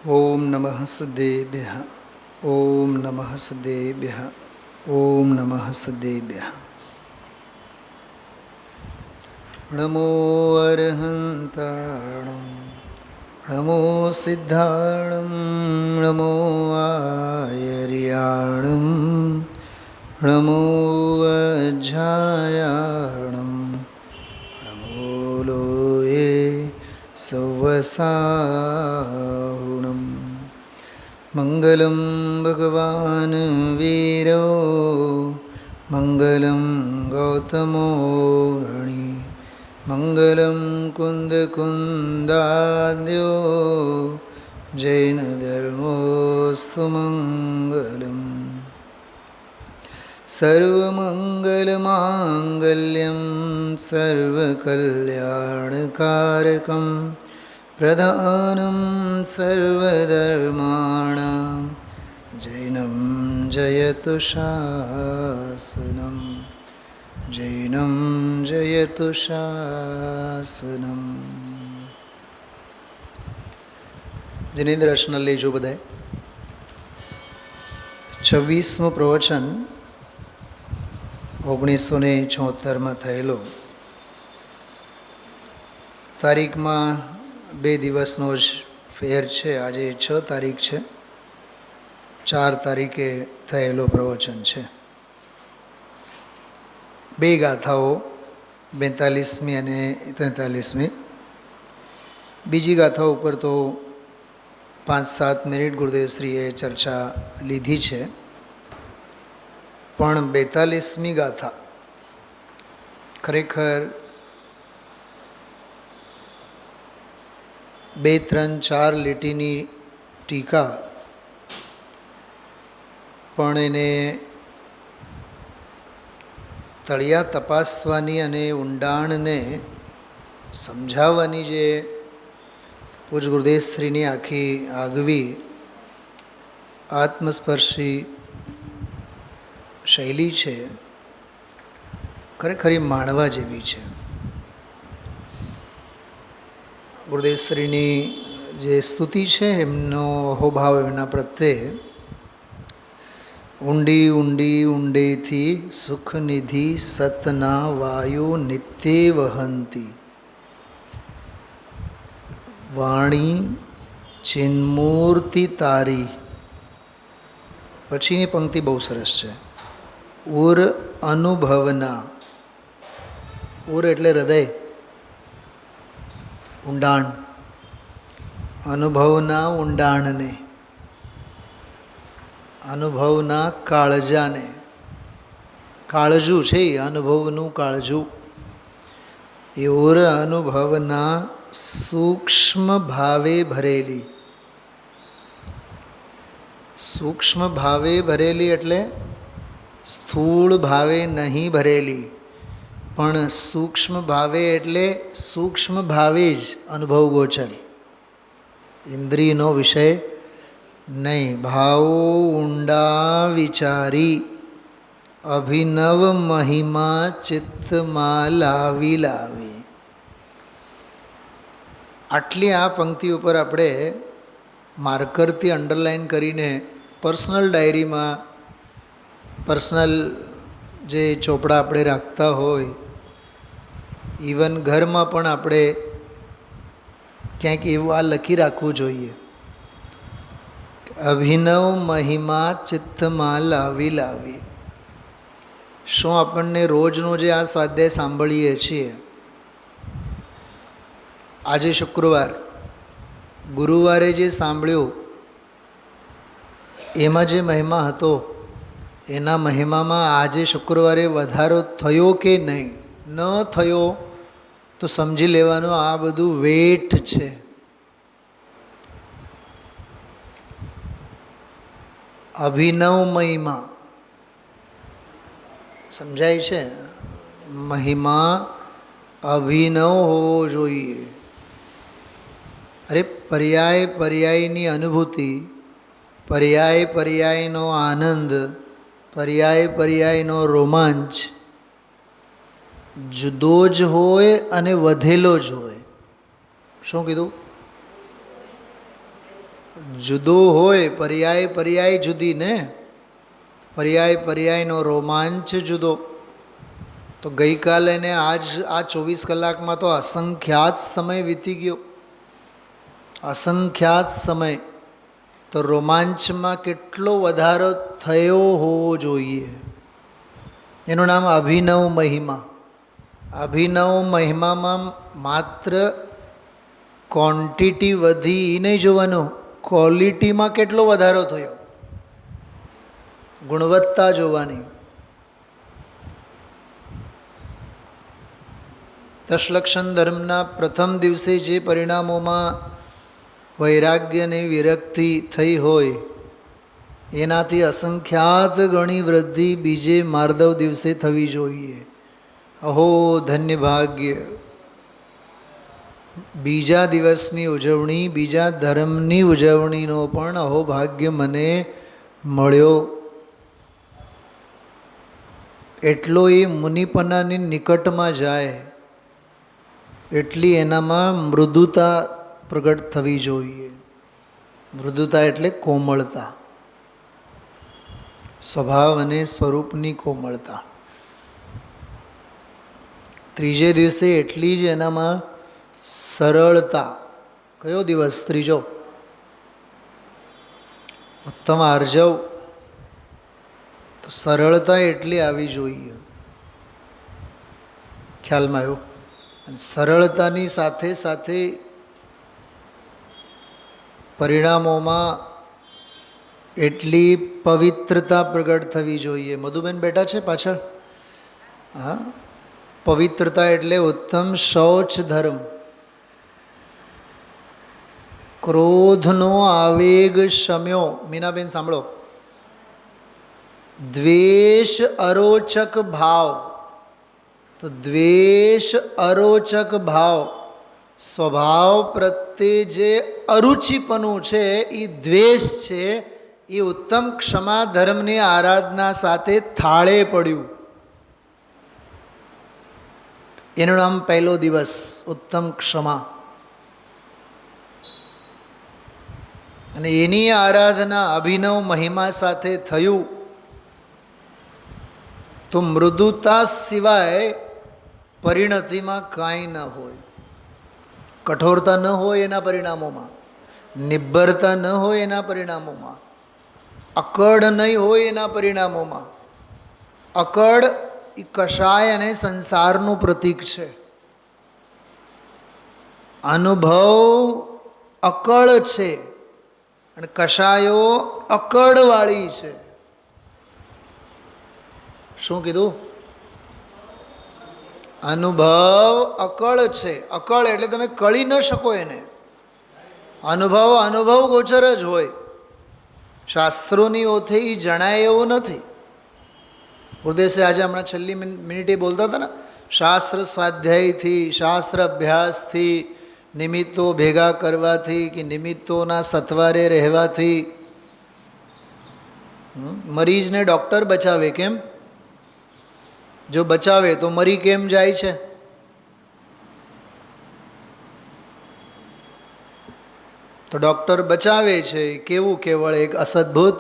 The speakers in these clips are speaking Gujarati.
ઓમ નમઃ સદેભ્યઃ. ઓમ નમઃ સદેભ્યઃ. ઓમ નમઃ સદેભ્યઃ. નમો અરહંતાણં નમો સિદ્ધાણં નમો આયર્યાણં નમો અજાયાણં નમો લોયે સવસાહુણં. મંગલં ભગવાન વીરો મંગલં ગૌતમોર્ણી મંગલં કુંદકુંદાદ્યો જૈન ધર્મોસ્તુ મંગલમ. સર્વમંગલમાંગલ્યં સર્વકલ્યાણકારકં પ્રધાનં સર્વધર્માણાં જૈનમ જયતુ શાસનમ. જૈનમ જયતુ શાસનમ. જિનેન્દ્ર અર્ચના લેજો બધાય. 26મું પ્રવચન 1976માં થયેલો. તારીખમાં 2 દિવસનો જ ફેર છે. આજે 6 તારીખ છે. 4 તારીખે થયેલો પ્રવચન છે. 2 ગાથાઓ 42મી અને 43મી. બીજી ગાથા ઉપર તો 5-7 મિનિટ ગુરુદેવશ્રીએ ચર્ચા લીધી છે. પણ 42મી ગાથા ખરેખર 2-3-4 લીટીની ટીકા, પણ એને તળિયા તપાસવાની અને ઊંડાણને સમજાવવાની જે પૂજ ગુરુદેવશ્રીની આખી આગવી આત્મસ્પર્શી શૈલી છે, ખરેખર માણવા જેવી છે. ગુરુદેવશ્રીની જે સ્તુતિ છે, એમનો અહોભાવ એમના પ્રત્યે ઊંડી ઊંડી ઊંડેથી સુખનિધિ સતના વાયુ નિત્ય વહંતી વાણી ચિન્મૂર્તિ તારી. પછીની પંક્તિ બહુ સરસ છે. ઉર અનુભવના. ઉર એટલે હૃદય, ઊંડાણ. અનુભવના ઊંડાણને, અનુભવના કાળજાને. કાળજું છે એ અનુભવનું કાળજું. એ ઉર અનુભવના સૂક્ષ્મ ભાવે ભરેલી. સૂક્ષ્મ ભાવે ભરેલી એટલે સ્થૂળ ભાવે નહીં ભરેલી, પણ સૂક્ષ્મ ભાવે એટલે સૂક્ષ્મ ભાવે જ અનુભવ ગોચર, ઇન્દ્રિયનો વિષય નહીં. ભાવો ઊંડા વિચારી અભિનવ મહિમા ચિત્તમાં લાવી લાવી. આટલી આ પંક્તિ ઉપર આપણે માર્કરથી અંડરલાઇન કરીને પર્સનલ ડાયરીમાં, પર્સનલ જે ચોપડા આપણે રાખતા હોય, ઇવન ઘરમાં પણ આપણે ક્યાંક એવું આ લખી રાખવું જોઈએ. અભિનવ મહિમા ચિત્તમાં લાવી લાવી. શું આપણને રોજનો જે આ સ્વાધ્યાય સાંભળીએ છીએ, આજે શુક્રવાર, ગુરુવારે જે સાંભળ્યું એમાં જે મહિમા હતો, એના મહિમામાં આજે શુક્રવારે વધારો થયો કે નહીં? ન થયો તો સમજી લેવાનું આ બધું વેટ છે. અભિનવ મહિમા સમજાય છે? મહિમા અભિનવ હોવો જોઈએ. અરે પર્યાય પર્યાયની અનુભૂતિ, પર્યાય પર્યાયનો આનંદ, પર્યાય પર્યાયનો રોમાંચ જુદો જ હોય અને વધેલો જ હોય. શું કીધું? જુદો હોય, પર્યાય પર્યાય જુદી ને, પર્યાય પર્યાયનો રોમાંચ જુદો. તો ગઈકાલે ને આજ આ 24 કલાકમાં તો અસંખ્યાત સમય વીતી ગયો, અસંખ્યાત સમય. તો રોમાંચમાં કેટલો વધારો થયો હોવો જોઈએ. એનું નામ અભિનવ મહિમા. અભિનવ મહિમામાં માત્ર ક્વોન્ટિટી વધી એ નહીં જોવાનું, ક્વોલિટીમાં કેટલો વધારો થયો, ગુણવત્તા જોવાની. દશલક્ષણ ધર્મના પ્રથમ દિવસે જે પરિણામોમાં વૈરાગ્યની વિરક્તિ થઈ હોય એનાથી અસંખ્યાત ગણી વૃદ્ધિ બીજે માર્દવ દિવસે થવી જોઈએ. અહો ધન્ય ભાગ્ય! બીજા દિવસની ઉજવણી, બીજા ધર્મની ઉજવણીનો પણ અહો ભાગ્ય મને મળ્યો. એટલો એ મુનિપનાની નિકટમાં જાય એટલી એનામાં મૃદુતા પ્રગટ થવી જોઈએ. મૃદુતા એટલે કોમળતા, સ્વભાવ અને સ્વરૂપની કોમળતા. ત્રીજે દિવસે એટલી જ એનામાં સરળતા. કયો દિવસ? ત્રીજો. ઉત્તમ આર્જવ. તો સરળતા એટલી આવી જોઈએ. ખ્યાલમાં આવ્યું? અને સરળતાની સાથે સાથે પરિણામોમાં એટલી પવિત્રતા પ્રગટ થવી જોઈએ. મધુબેન બેઠા છે પાછળ? હા. પવિત્રતા એટલે ઉત્તમ શૌચ ધર્મ. ક્રોધનો આવેગ શમ્યો. મીનાબેન સાંભળો. દ્વેષ અરોચક ભાવ. તો દ્વેષ અરોચક ભાવ, સ્વભાવ પ્રત્યે જે અરુચિપણું છે એ દ્વેષ છે, એ ઉત્તમ ક્ષમા ધર્મની આરાધના સાથે થાળે પડ્યું. એનું નામ પહેલો દિવસ ઉત્તમ ક્ષમા. અને એની આરાધના અભિનવ મહિમા સાથે થયું તો મૃદુતા સિવાય પરિણતિમાં કાંઈ ન હોય. કઠોરતા ન હોય એના પરિણામોમાં, નિબ્બરતા ન હોય એના પરિણામોમાં, અકડ નહીં હોય એના પરિણામોમાં. અકડ એ કષાય અને સંસારનું પ્રતીક છે. અનુભવ અકળ છે અને કષાયો અકળવાળી છે. શું કીધું? અનુભવ અકળ છે. અકળ એટલે તમે કળી ન શકો એને. અનુભવ અનુભવ ગોચર જ હોય. શાસ્ત્રોની ઓથે એ જણાય એવું નથી. ઉદ્દેશ્ય આજે હમણાં છેલ્લી મિનિટે બોલતા હતા ને, શાસ્ત્ર સ્વાધ્યાયથી, શાસ્ત્ર અભ્યાસથી, નિમિત્તો ભેગા કરવાથી કે નિમિત્તોના સથવારે રહેવાથી મરીઝને ડૉક્ટર બચાવે. કેમ? જો બચાવે તો મરી કેમ જાય છે? તો ડૉક્ટર બચાવે છે. કેવું? કેવળ એક અસદ્ભુત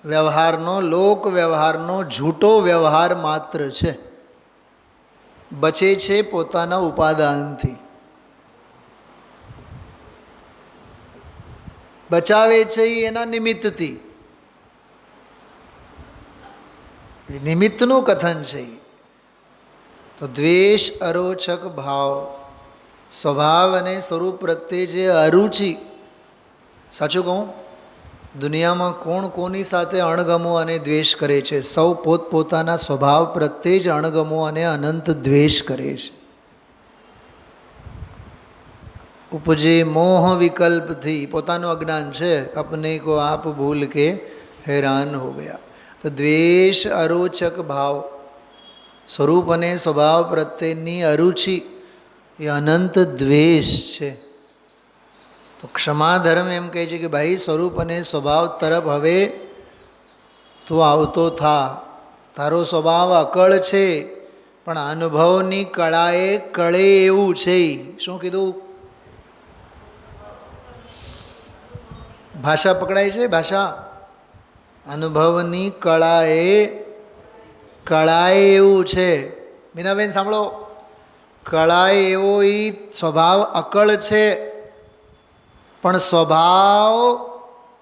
વ્યવહારનો, લોક વ્યવહારનો જૂઠો વ્યવહાર માત્ર છે. બચે છે પોતાના ઉપાદાનથી. બચાવે છે એના નિમિત્તથી. નિમિત્તનું કથન છે. તો દ્વેષ અરોચક ભાવ, સ્વભાવ અને સ્વરૂપ પ્રત્યે જે અરુચિ. સાચું કહું, દુનિયામાં કોણ કોની સાથે અણગમો અને દ્વેષ કરે છે? સૌ પોતપોતાના સ્વભાવ પ્રત્યે જ અણગમો અને અનંત દ્વેષ કરે છે. ઉપજે મોહ વિકલ્પથી. પોતાનું અજ્ઞાન છે. અપને કો આપ ભૂલ કે હેરાન હો ગયા. તો દ્વેષ અરોચક ભાવ, સ્વરૂપ અને સ્વભાવ પ્રત્યેની અરુચિ એ અનંત દ્વેષ છે. તો ક્ષમા ધર્મ એમ કહે છે કે ભાઈ સ્વરૂપ અને સ્વભાવ તરફ હવે તું આવતો થા. તારો સ્વભાવ અકળ છે પણ અનુભવની કળાએ કળે એવું છે. શું કીધું? ભાષા પકડાય છે? ભાષા અનુભવની કળાએ એવું છે. મીનાબેન સાંભળો, કળાએ એવો એ સ્વભાવ અકળ છે, પણ સ્વભાવ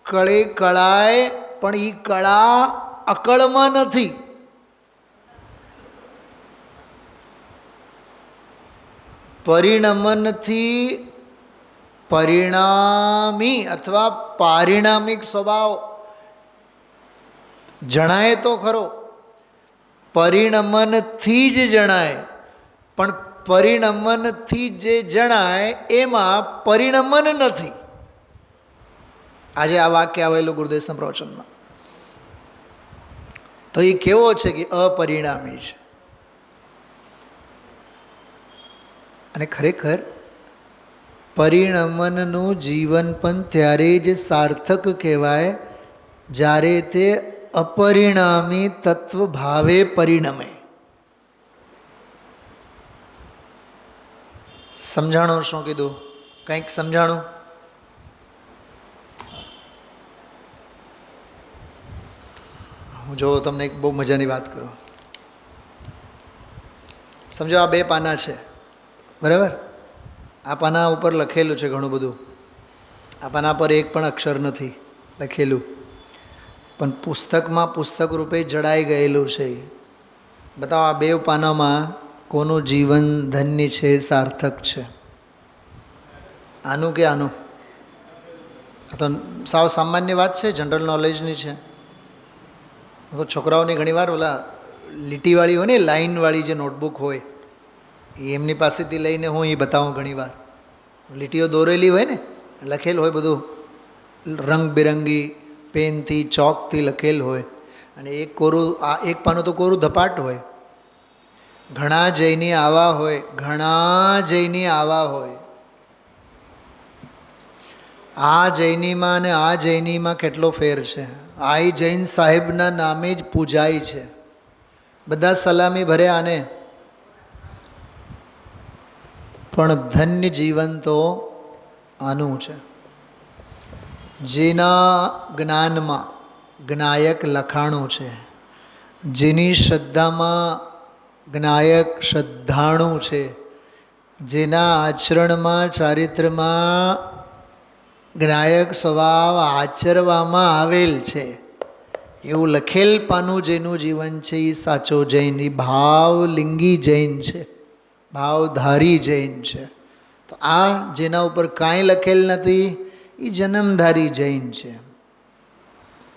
કળાય, પણ એ કળા અકળમાં નથી. પરિણમનથી પરિણામી અથવા પારિણામિક સ્વભાવ જણાય તો ખરો, પરિણમનથી જ જણાય, પણ પરિણમનથી જે જણાય એમાં પરિણમન નથી. આજે આ વાક્ય આવેલું ગુરુદેવના પ્રવચનમાં, તો એ કેવો છે કે અપરિણામી છે. અને ખરેખર પરિણમનનું જીવન પણ ત્યારે જ સાર્થક કહેવાય જ્યારે તે અપરિણામી તત્વ ભાવે પરિણમે. સમજાણું શું કીધું? કંઈક સમજાણું? હું જો તમને એક બહુ મજાની વાત કરું. સમજો આ 2 પાના છે, બરાબર? આ પાના ઉપર લખેલું છે ઘણું બધું. આ પાના પર એક પણ અક્ષર નથી લખેલું, પણ પુસ્તકમાં પુસ્તક રૂપે જડાઈ ગયેલું છે. બતાવો આ 2 પાનામાં કોનું જીવન ધન્ય છે, સાર્થક છે? આનું કે આનું? આ તો સાવ સામાન્ય વાત છે, જનરલ નોલેજની છે. તો છોકરાઓની ઘણીવાર ઓલા લીટીવાળી હોય ને, લાઇનવાળી જે નોટબુક હોય, એમની પાસેથી લઈને હું એ બતાવું ઘણીવાર. લીટીઓ દોરેલી હોય ને, લખેલ હોય બધું, રંગબેરંગી પેનથી ચોકથી લખેલ હોય, અને એક કોરું, આ એક પાનું તો કોરું ધપાટ હોય. ઘણા જૈની આવા હોય, ઘણા જૈની આવા હોય. આ જૈનીમાં અને આ જૈનીમાં કેટલો ફેર છે. આ જૈન સાહેબના નામે જ પૂજાય છે, બધા સલામી ભરે આને. પણ ધન્ય જીવન તો આનું છે, જેના જ્ઞાનમાં જ્ઞાયક લખાણું છે, જેની શ્રદ્ધામાં જ્ઞાયક શ્રદ્ધાણું છે, જેના આચરણમાં ચારિત્રમાં જ્ઞાયક સ્વભાવ આચરવામાં આવેલ છે, એવું લખેલ પાનું જેનું જીવન છે એ સાચો જૈન, એ ભાવલિંગી જૈન છે, ભાવધારી જૈન છે. તો આ જેના ઉપર કાંઈ લખેલ નથી એ જન્મધારી જૈન છે,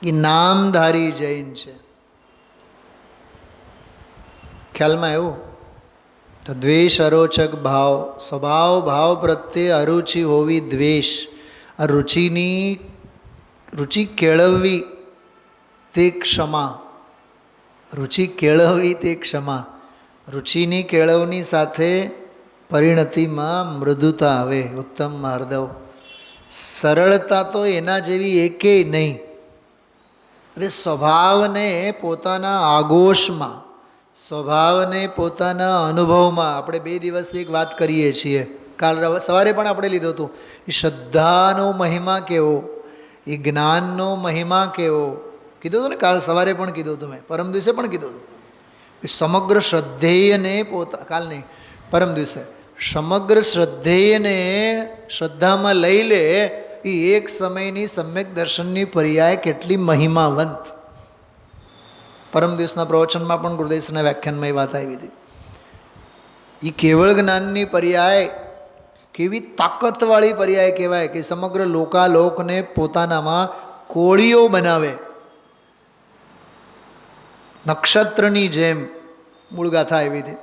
એ નામધારી જૈન છે. ખ્યાલમાં એવું? તો દ્વેષ અરોચક ભાવ, સ્વભાવ ભાવ પ્રત્યે અરુચિ હોવી દ્વેષ. આ રુચિ કેળવવી તે ક્ષમા, રુચિ કેળવવી તે ક્ષમા. રુચિની કેળવણી સાથે પરિણતિમાં મૃદુતા આવે, ઉત્તમ માર્દવ. સરળતા તો એના જેવી એકેય નહીં. અરે સ્વભાવને પોતાના આગોશમાં, સ્વભાવને પોતાના અનુભવમાં, આપણે 2 દિવસથી એક વાત કરીએ છીએ, કાલ સવારે પણ આપણે લીધું હતું. એ શ્રદ્ધાનો મહિમા કેવો, એ જ્ઞાનનો મહિમા કેવો કીધું હતું ને, કાલ સવારે પણ કીધું હતું મેં, પરમ દિવસે પણ કીધું હતું. સમગ્ર શ્રદ્ધેયને કાલ નહીં, પરમ દિવસે, સમગ્ર શ્રદ્ધેયને શ્રદ્ધામાં લઈ લે એ એક સમયની સમ્યક દર્શનની પર્યાય કેટલી મહિમાવંત. પરમ દિવસના પ્રવચનમાં પણ ગુરુદેવના વ્યાખ્યાનમાં એ વાત આવી હતી. એ કેવળ જ્ઞાનની પર્યાય કેવી તાકતવાળી પર્યાય કહેવાય કે સમગ્ર લોકાલોકને પોતાનામાં કોળીઓ બનાવે. નક્ષત્રની જેમ મૂળ ગાથા આવી હતી.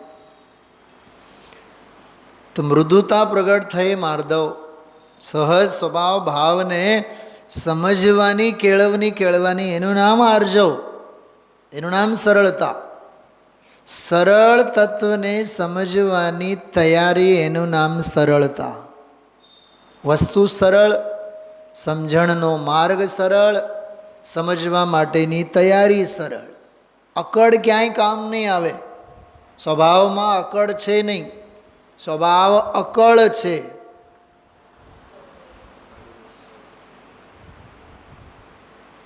તો મૃદુતા પ્રગટ થઈ માર્દવ, સહજ સ્વભાવ ભાવને સમજવાની કેળવવાની, એનું નામ આર્જવ, એનું નામ સરળતા. સરળ તત્વને સમજવાની તૈયારી, એનું નામ સરળતા. વસ્તુ સરળ, સમજણનો માર્ગ સરળ, સમજવા માટેની તૈયારી સરળ. અકડ ક્યાંય કામ નહીં આવે. સ્વભાવમાં અકડ છે નહીં, સ્વભાવ અકળ છે.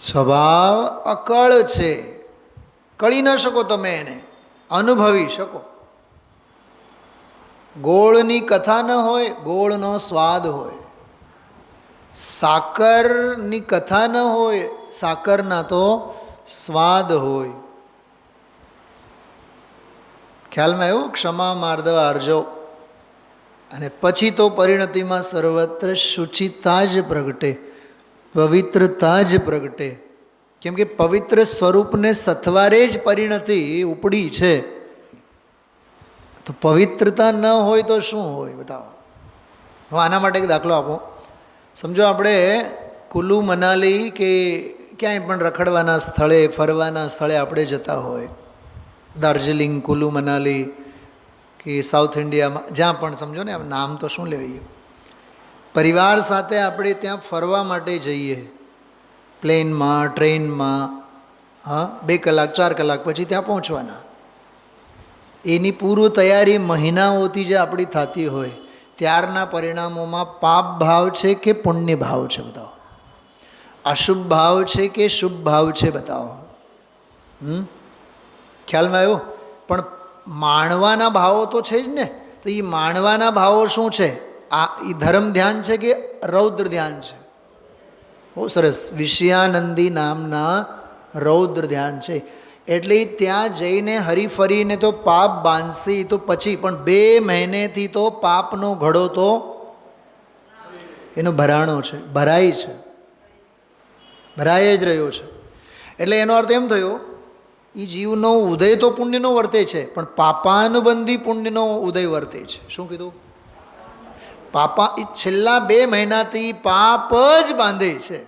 સ્વભાવ અકળ છે, કળી ન શકો તમે એને, અનુભવી શકો. ગોળની કથા ન હોય, ગોળનો સ્વાદ હોય. સાકરની કથા ન હોય, સાકરના તો સ્વાદ હોય. ખ્યાલમાં એવું? ક્ષમા માર્દવ આર્જવ. અને પછી તો પરિણતિમાં સર્વત્ર શુચિતા જ પ્રગટે, પવિત્રતા જ પ્રગટે. કેમ કે પવિત્ર સ્વરૂપને સથવારે જ પરિણતિ ઉપડી છે. તો પવિત્રતા ન હોય તો શું હોય બતાવો. હું આના માટે એક દાખલો આપું. સમજો આપણે કુલ્લુ મનાલી કે ક્યાંય પણ રખડવાના સ્થળે, ફરવાના સ્થળે આપણે જતા હોય, દાર્જિલિંગ, કુલ્લુ મનાલી કે સાઉથ ઇન્ડિયામાં જ્યાં પણ, સમજો ને, નામ તો શું લેવાય, પરિવાર સાથે આપણે ત્યાં ફરવા માટે જઈએ, પ્લેનમાં, ટ્રેનમાં, હા, 2 કલાક 4 કલાક પછી ત્યાં પહોંચવાના. એની પૂર્વ તૈયારી મહિનાઓથી જે આપણી થતી હોય, ત્યારના પરિણામોમાં પાપ ભાવ છે કે પુણ્ય ભાવ છે બતાવો? અશુભ ભાવ છે કે શુભ ભાવ છે બતાવો? ખ્યાલમાં આવ્યો? પણ માણવાના ભાવો તો છે જ ને. તો એ માણવાના ભાવો શું છે? આ એ ધર્મ ધ્યાન છે કે રૌદ્ર ધ્યાન છે? બહુ સરસ, વિષયાનંદી નામના રૌદ્ર ધ્યાન છે. એટલે ત્યાં જઈને હરીફરીને તો પાપ બાંધશે તો પછી, પણ 2 મહિનેથી તો પાપનો ઘડો તો એનો ભરાણો છે, ભરાય છે, ભરાય જ રહ્યો છે. એટલે એનો અર્થ એમ થયો, એ જીવનો ઉદય તો પુણ્યનો વર્તે છે, પણ પાપાનુબંધી પુણ્યનો ઉદય વર્તે છે. શું કીધું? પાપા એ છેલ્લા 2 મહિનાથી પાપ જ બાંધે છે.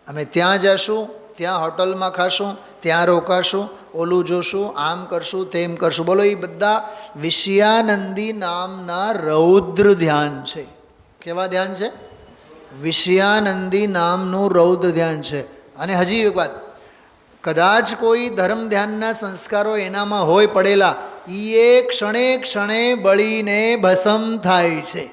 અમે ત્યાં જશું, ત્યાં હોટલમાં ખાશું, ત્યાં રોકાશું, ઓલું જોશું, આમ કરશું, તેમ કરશું. બોલો, એ બધા વિષયાનંદી નામના રૌદ્ર ધ્યાન છે. કેવા ધ્યાન છે? વિષયાનંદી નામનું રૌદ્ર ધ્યાન છે. અને હજી એક વાત, કદાચ કોઈ ધર્મ ધ્યાનના સંસ્કારો એનામાં હોય પડેલા, એ ક્ષણે ક્ષણે બળીને ભસ્મ થાય છે.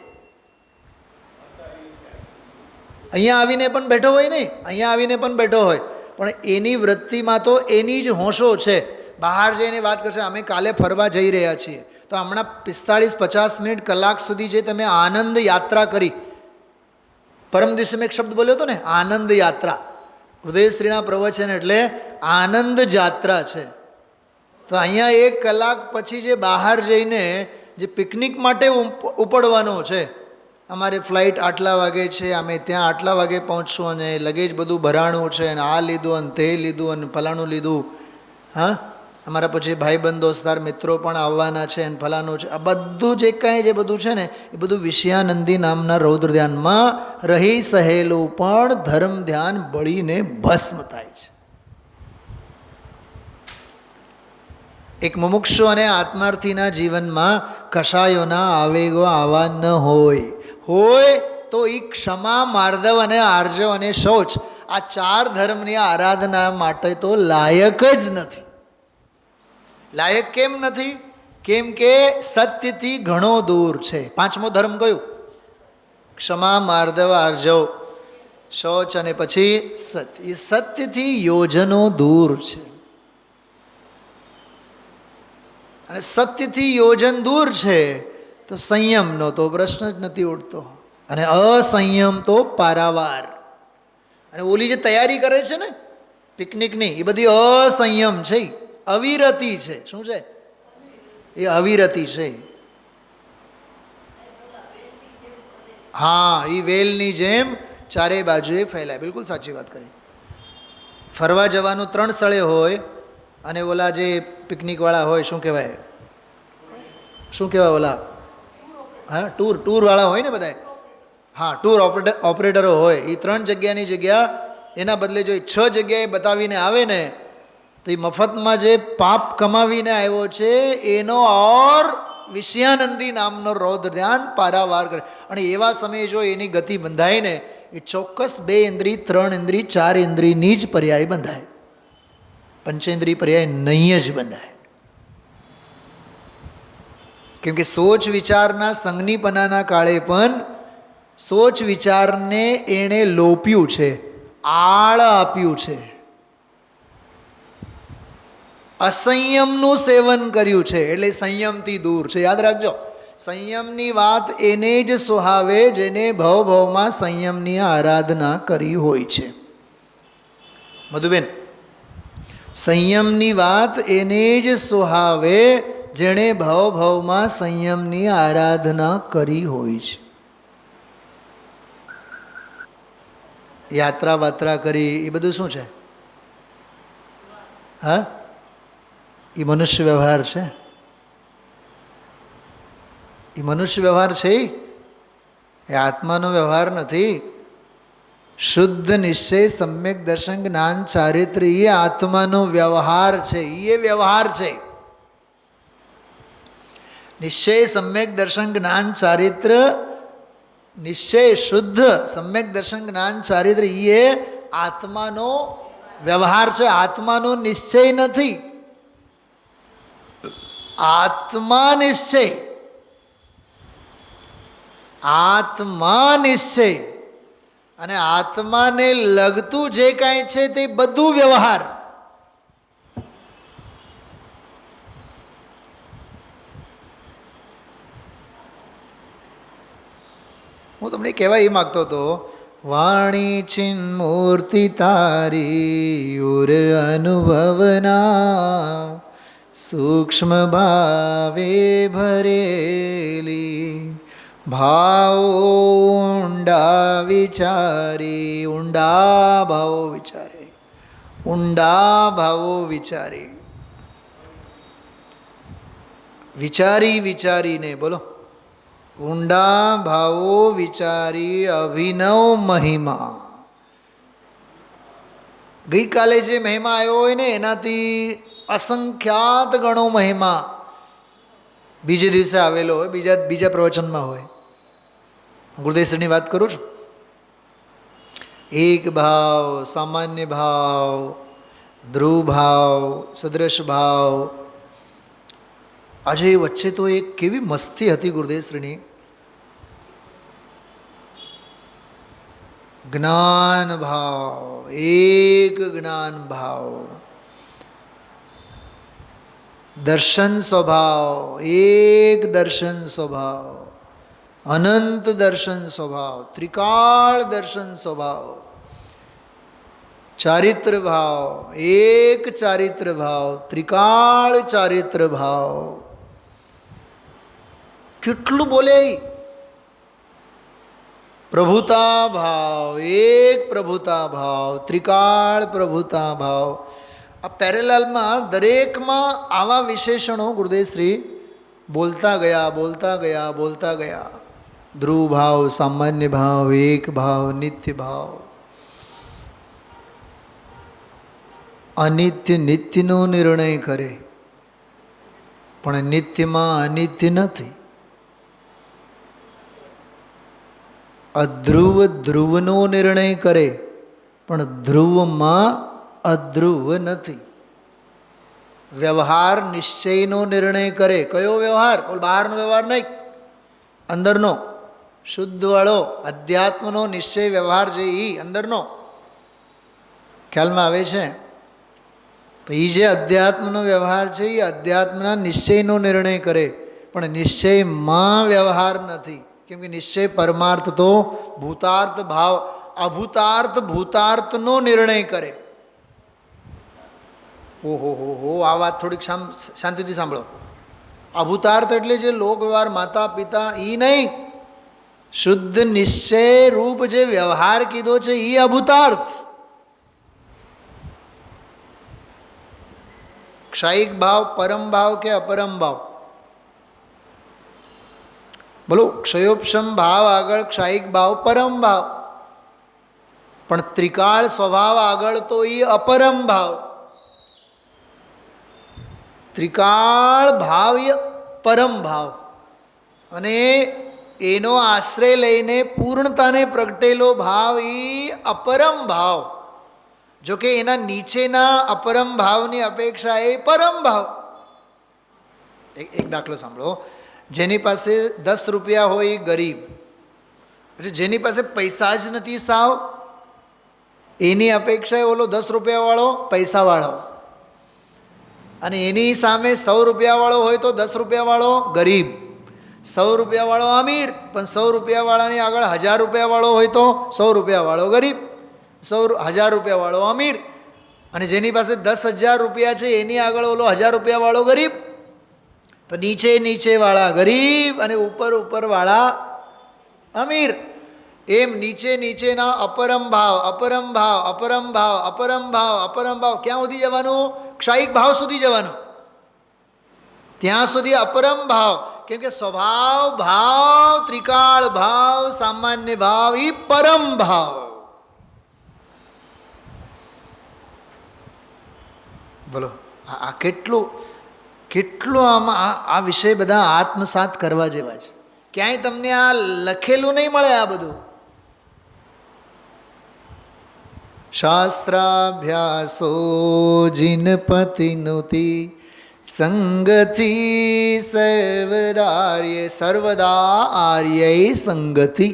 અહીંયા આવીને પણ બેઠો હોય નહીં, અહીંયા આવીને પણ બેઠો હોય, પણ એની વૃત્તિમાં તો એની જ હોશો છે. બહાર જઈને વાત કરશે, અમે કાલે ફરવા જઈ રહ્યા છીએ, તો હમણાં 45-50 મિનિટ, કલાક સુધી જે તમે આનંદ યાત્રા કરી, પરમ દિવસે મેં એક શબ્દ બોલ્યો હતો ને, આનંદ યાત્રા. હૃદયશ્રીના પ્રવચન એટલે આનંદ જાત્રા છે. તો અહીંયા 1 કલાક પછી જે બહાર જઈને જે પિકનિક માટે ઉપડવાનો છે, અમારે ફ્લાઇટ આટલા વાગે છે, અમે ત્યાં આટલા વાગે પહોંચશું, અને લગેજ બધું ભરાણું છે, અને આ લીધું, અને તે લીધું, અને ફલાણું લીધું, હા, અમારા પછી ભાઈબંધ દોસ્તાર મિત્રો પણ આવવાના છે, અને ફલાણું છે. આ બધું જે કાંઈ જે બધું છે ને, એ બધું વિષયાનંદી નામના રૌદ્ર ધ્યાનમાં રહી સહેલું પણ ધર્મ ધ્યાન બળીને ભસ્મ થાય છે. એક મુમુક્ષુ અને આત્માર્થીના જીવનમાં કશાયોના આવેગો આવા ન હોય તો એ ક્ષમા, માર્દવ અને આર્જવ અને શૌચ, આ 4 ધર્મની આરાધના માટે તો લાયક જ નથી. લાયક કેમ નથી? કેમ કે સત્યથી ઘણો દૂર છે. 5મો ધર્મ કયું? ક્ષમા, માર્દવ, આર્જવ, શૌચ અને પછી સત્ય. એ સત્યથી યોજનો દૂર છે. અને સત્યથી યોજન દૂર છે તો સંયમનો તો પ્રશ્ન જ નથી ઉઠતો, અને અસંયમ તો પારાવાર. અને ઓલી જે તૈયારી કરે છે ને પિકનિકની, એ બધી અસંયમ છે, અવિરતિ છે. શું છે? એ અવિરતિ છે. હા, એ વેલની જેમ ચારે બાજુએ ફેલાય. બિલકુલ સાચી વાત કરી. ફરવા જવાનું 3 સ્થળે હોય, અને ઓલા જે પિકનિકવાળા હોય, શું કહેવાય, ઓલા, હા, ટૂરવાળા હોય ને બધા, હા, ટૂર ઓપરેટરો હોય, એ 3 જગ્યાની જગ્યા એના બદલે જો 6 જગ્યાએ બતાવીને આવે ને, તો એ મફતમાં જે પાપ કમાવીને આવ્યો છે એનો ઓર વિષયાનંદી નામનો રૌદ્ર ધ્યાન પારાવાર કરે. અને એવા સમયે જો એની ગતિ બંધાય ને, એ ચોક્કસ 2 ઇન્દ્રિય, 3 ઇન્દ્રિય, 4 ઇન્દ્રિયની જ પર્યાય બંધાય, પંચેન્દ્રિય પર્યાય નહીં જ બંધાય. કેમ કે સોચ વિચારના સંજ્ઞીપનાના કાળે પણ સોચ વિચારને એણે લોપ્યું છે, આળ આપ્યું છે, અસંયમનું સેવન કર્યું છે, એટલે સંયમથી દૂર છે. યાદ રાખજો, સંયમની વાત એને જ સુહાવે જેને ભવભવમાં સંયમની આરાધના કરી હોય છે. મધુબેન, સંયમની વાત એને જ સુહાવે જેણે ભવભવમાં સંયમની આરાધના કરી હોય છે. યાત્રા વાત્રા કરી એ બધું શું છે? હા, એ મનુષ્ય વ્યવહાર છે. એ મનુષ્ય વ્યવહાર છે, એ આત્માનો વ્યવહાર નથી. શુદ્ધ નિશ્ચય, સમ્યક દર્શન, જ્ઞાન, ચારિત્ર્ય એ આત્માનો વ્યવહાર છે. એ વ્યવહાર છે. નિશ્ચય, સમ્યક દર્શન, જ્ઞાન, ચારિત્ર્ય, નિશ્ચય શુદ્ધ સમ્યક દર્શન, જ્ઞાન, ચારિત્ર્ય એ આત્માનો વ્યવહાર છે. આત્માનો નિશ્ચય નથી. આત્મા નિશ્ચય, આત્મા નિશ્ચય અને આત્માને લગતું જે કાંઈ છે તે બધું વ્યવહાર. હું તમને કહેવા એ માગતો હતો, વાણી ચિન્મૂર્તિ તારી ઉર અનુભવના, સૂક્ષ્મ ભાવે ભરેલી, ભાવ ઊંડા વિચારી, ઊંડા ભાવો વિચારે, ઊંડા ભાવો વિચારી, વિચારી વિચારીને બોલો, ઊંડા ભાવો વિચારી અભિનવ મહિમા. ગઈકાલે જે મહિમા આવ્યો હોય ને એનાથી અસંખ્યાત ગણો મહિમા બીજે દિવસે આવેલો હોય, બીજા પ્રવચનમાં હોય. ગુરુદેવની વાત કરું છું. એક ભાવ, સામાન્ય ભાવ, ધ્રુવ ભાવ, સદૃશ ભાવ. આજે વચ્ચે તો એક કેવી મસ્તી હતી ગુરુદેવશ્રીની. જ્ઞાન ભાવ, એક જ્ઞાન ભાવ, દર્શન સ્વભાવ, એક દર્શન સ્વભાવ, અનંત દર્શન સ્વભાવ, ત્રિકાળ દર્શન સ્વભાવ, ચારિત્ર ભાવ, એક ચારિત્ર ભાવ, ત્રિકાળ ચારિત્ર ભાવ. કેટલું બોલે. પ્રભુતા ભાવ, એક પ્રભુતા ભાવ, ત્રિકાળ પ્રભુતા ભાવ. આ પેરેલાલમાં દરેકમાં આવા વિશેષણો ગુરુદેવશ્રી બોલતા ગયા, બોલતા ગયા, બોલતા ગયા. ધ્રુવ ભાવ, સામાન્ય ભાવ, એક ભાવ, નિત્ય ભાવ. અનિત્ય નિત્યનો નિર્ણય કરે, પણ નિત્યમાં અનિત્ય નથી. અધ્રુવ ધ્રુવનો નિર્ણય કરે, પણ ધ્રુવમાં અધ્રુવ નથી. વ્યવહાર નિશ્ચયનો નિર્ણય કરે. કયો વ્યવહાર? બહારનો વ્યવહાર નહીં, અંદરનો શુદ્ધવાળો અધ્યાત્મનો નિશ્ચય વ્યવહાર છે. એ અંદરનો ખ્યાલમાં આવે છે. તો એ જે અધ્યાત્મનો વ્યવહાર છે એ અધ્યાત્મના નિશ્ચયનો નિર્ણય કરે, પણ નિશ્ચયમાં વ્યવહાર નથી. કેમ કે નિશ્ચય પરમાર્થ તો ભૂતાર્થ ભાવ, અભૂતાર્થ ભૂતાર્થનો નિર્ણય કરે. ઓહો હો હો, આ વાત થોડીક શાંતિથી સાંભળો. અભૂતાર્થ એટલે જે લોક વ્યવહાર, માતા પિતા, એ નહીં. શુદ્ધ નિશ્ચય રૂપ જે વ્યવહાર કીધો છે એ અભૂતાર્થ. ક્ષયિક ભાવ, પરમ ભાવ કે અપરમ ભાવ? બોલો. ક્ષયોપશમ ભાવ આગળ ક્ષયિક ભાવ, પરમ ભાવ. પણ ત્રિકાળ સ્વભાવ આગળ તો એ અપરમ ભાવ. ત્રિકાળ ભાવ એ પરમ ભાવ, અને એનો આશ્રય લઈને પૂર્ણતાને પ્રગટેલો ભાવ એ અપરમ ભાવ. જો કે એના નીચેના અપરમ ભાવની અપેક્ષા એ પરમ ભાવ. એક દાખલો સાંભળો. જેની પાસે 10 રૂપિયા હોય એ ગરીબ, જેની પાસે પૈસા જ નથી સાવ એની અપેક્ષાએ ઓલો 10 રૂપિયાવાળો પૈસાવાળો, અને એની સામે 100 રૂપિયાવાળો હોય તો 10 રૂપિયાવાળો ગરીબ, 100 રૂપિયાવાળો અમીર, પણ 100 રૂપિયાવાળાની આગળ 1000 રૂપિયાવાળો હોય તો 100 રૂપિયાવાળો ગરીબ, 1000 રૂપિયાવાળો અમીર, અને જેની પાસે 10,000 રૂપિયા છે એની આગળ ઓલો 1000 રૂપિયાવાળો ગરીબ. તો નીચે નીચેવાળા ગરીબ અને ઉપર ઉપરવાળા અમીર, એમ નીચે નીચેના અપરમ ભાવ, અપરમ ભાવ, અપરમ ભાવ, અપરમ ભાવ, અપરમ ભાવ. ક્યાં સુધી જવાનું? ક્ષાયિક ભાવ સુધી જવાનું. ત્યાં સુધી અપરમ ભાવ, કેમ કે સ્વભાવ ભાવ, ત્રિકાળ ભાવ, સામાન્ય ભાવ, એ પરમ ભાવ. બોલો, આ કેટલું કેટલું આમાં આ વિષય બધા આત્મસાત કરવા જેવા છે. ક્યાંય તમને આ લખેલું નહીં મળે આ બધું. શાસ્ત્રાભ્યાસો જીનપતિનુતિ સંગતિ સર્વદાર્ય, સર્વદા આર્ય સંગતિ,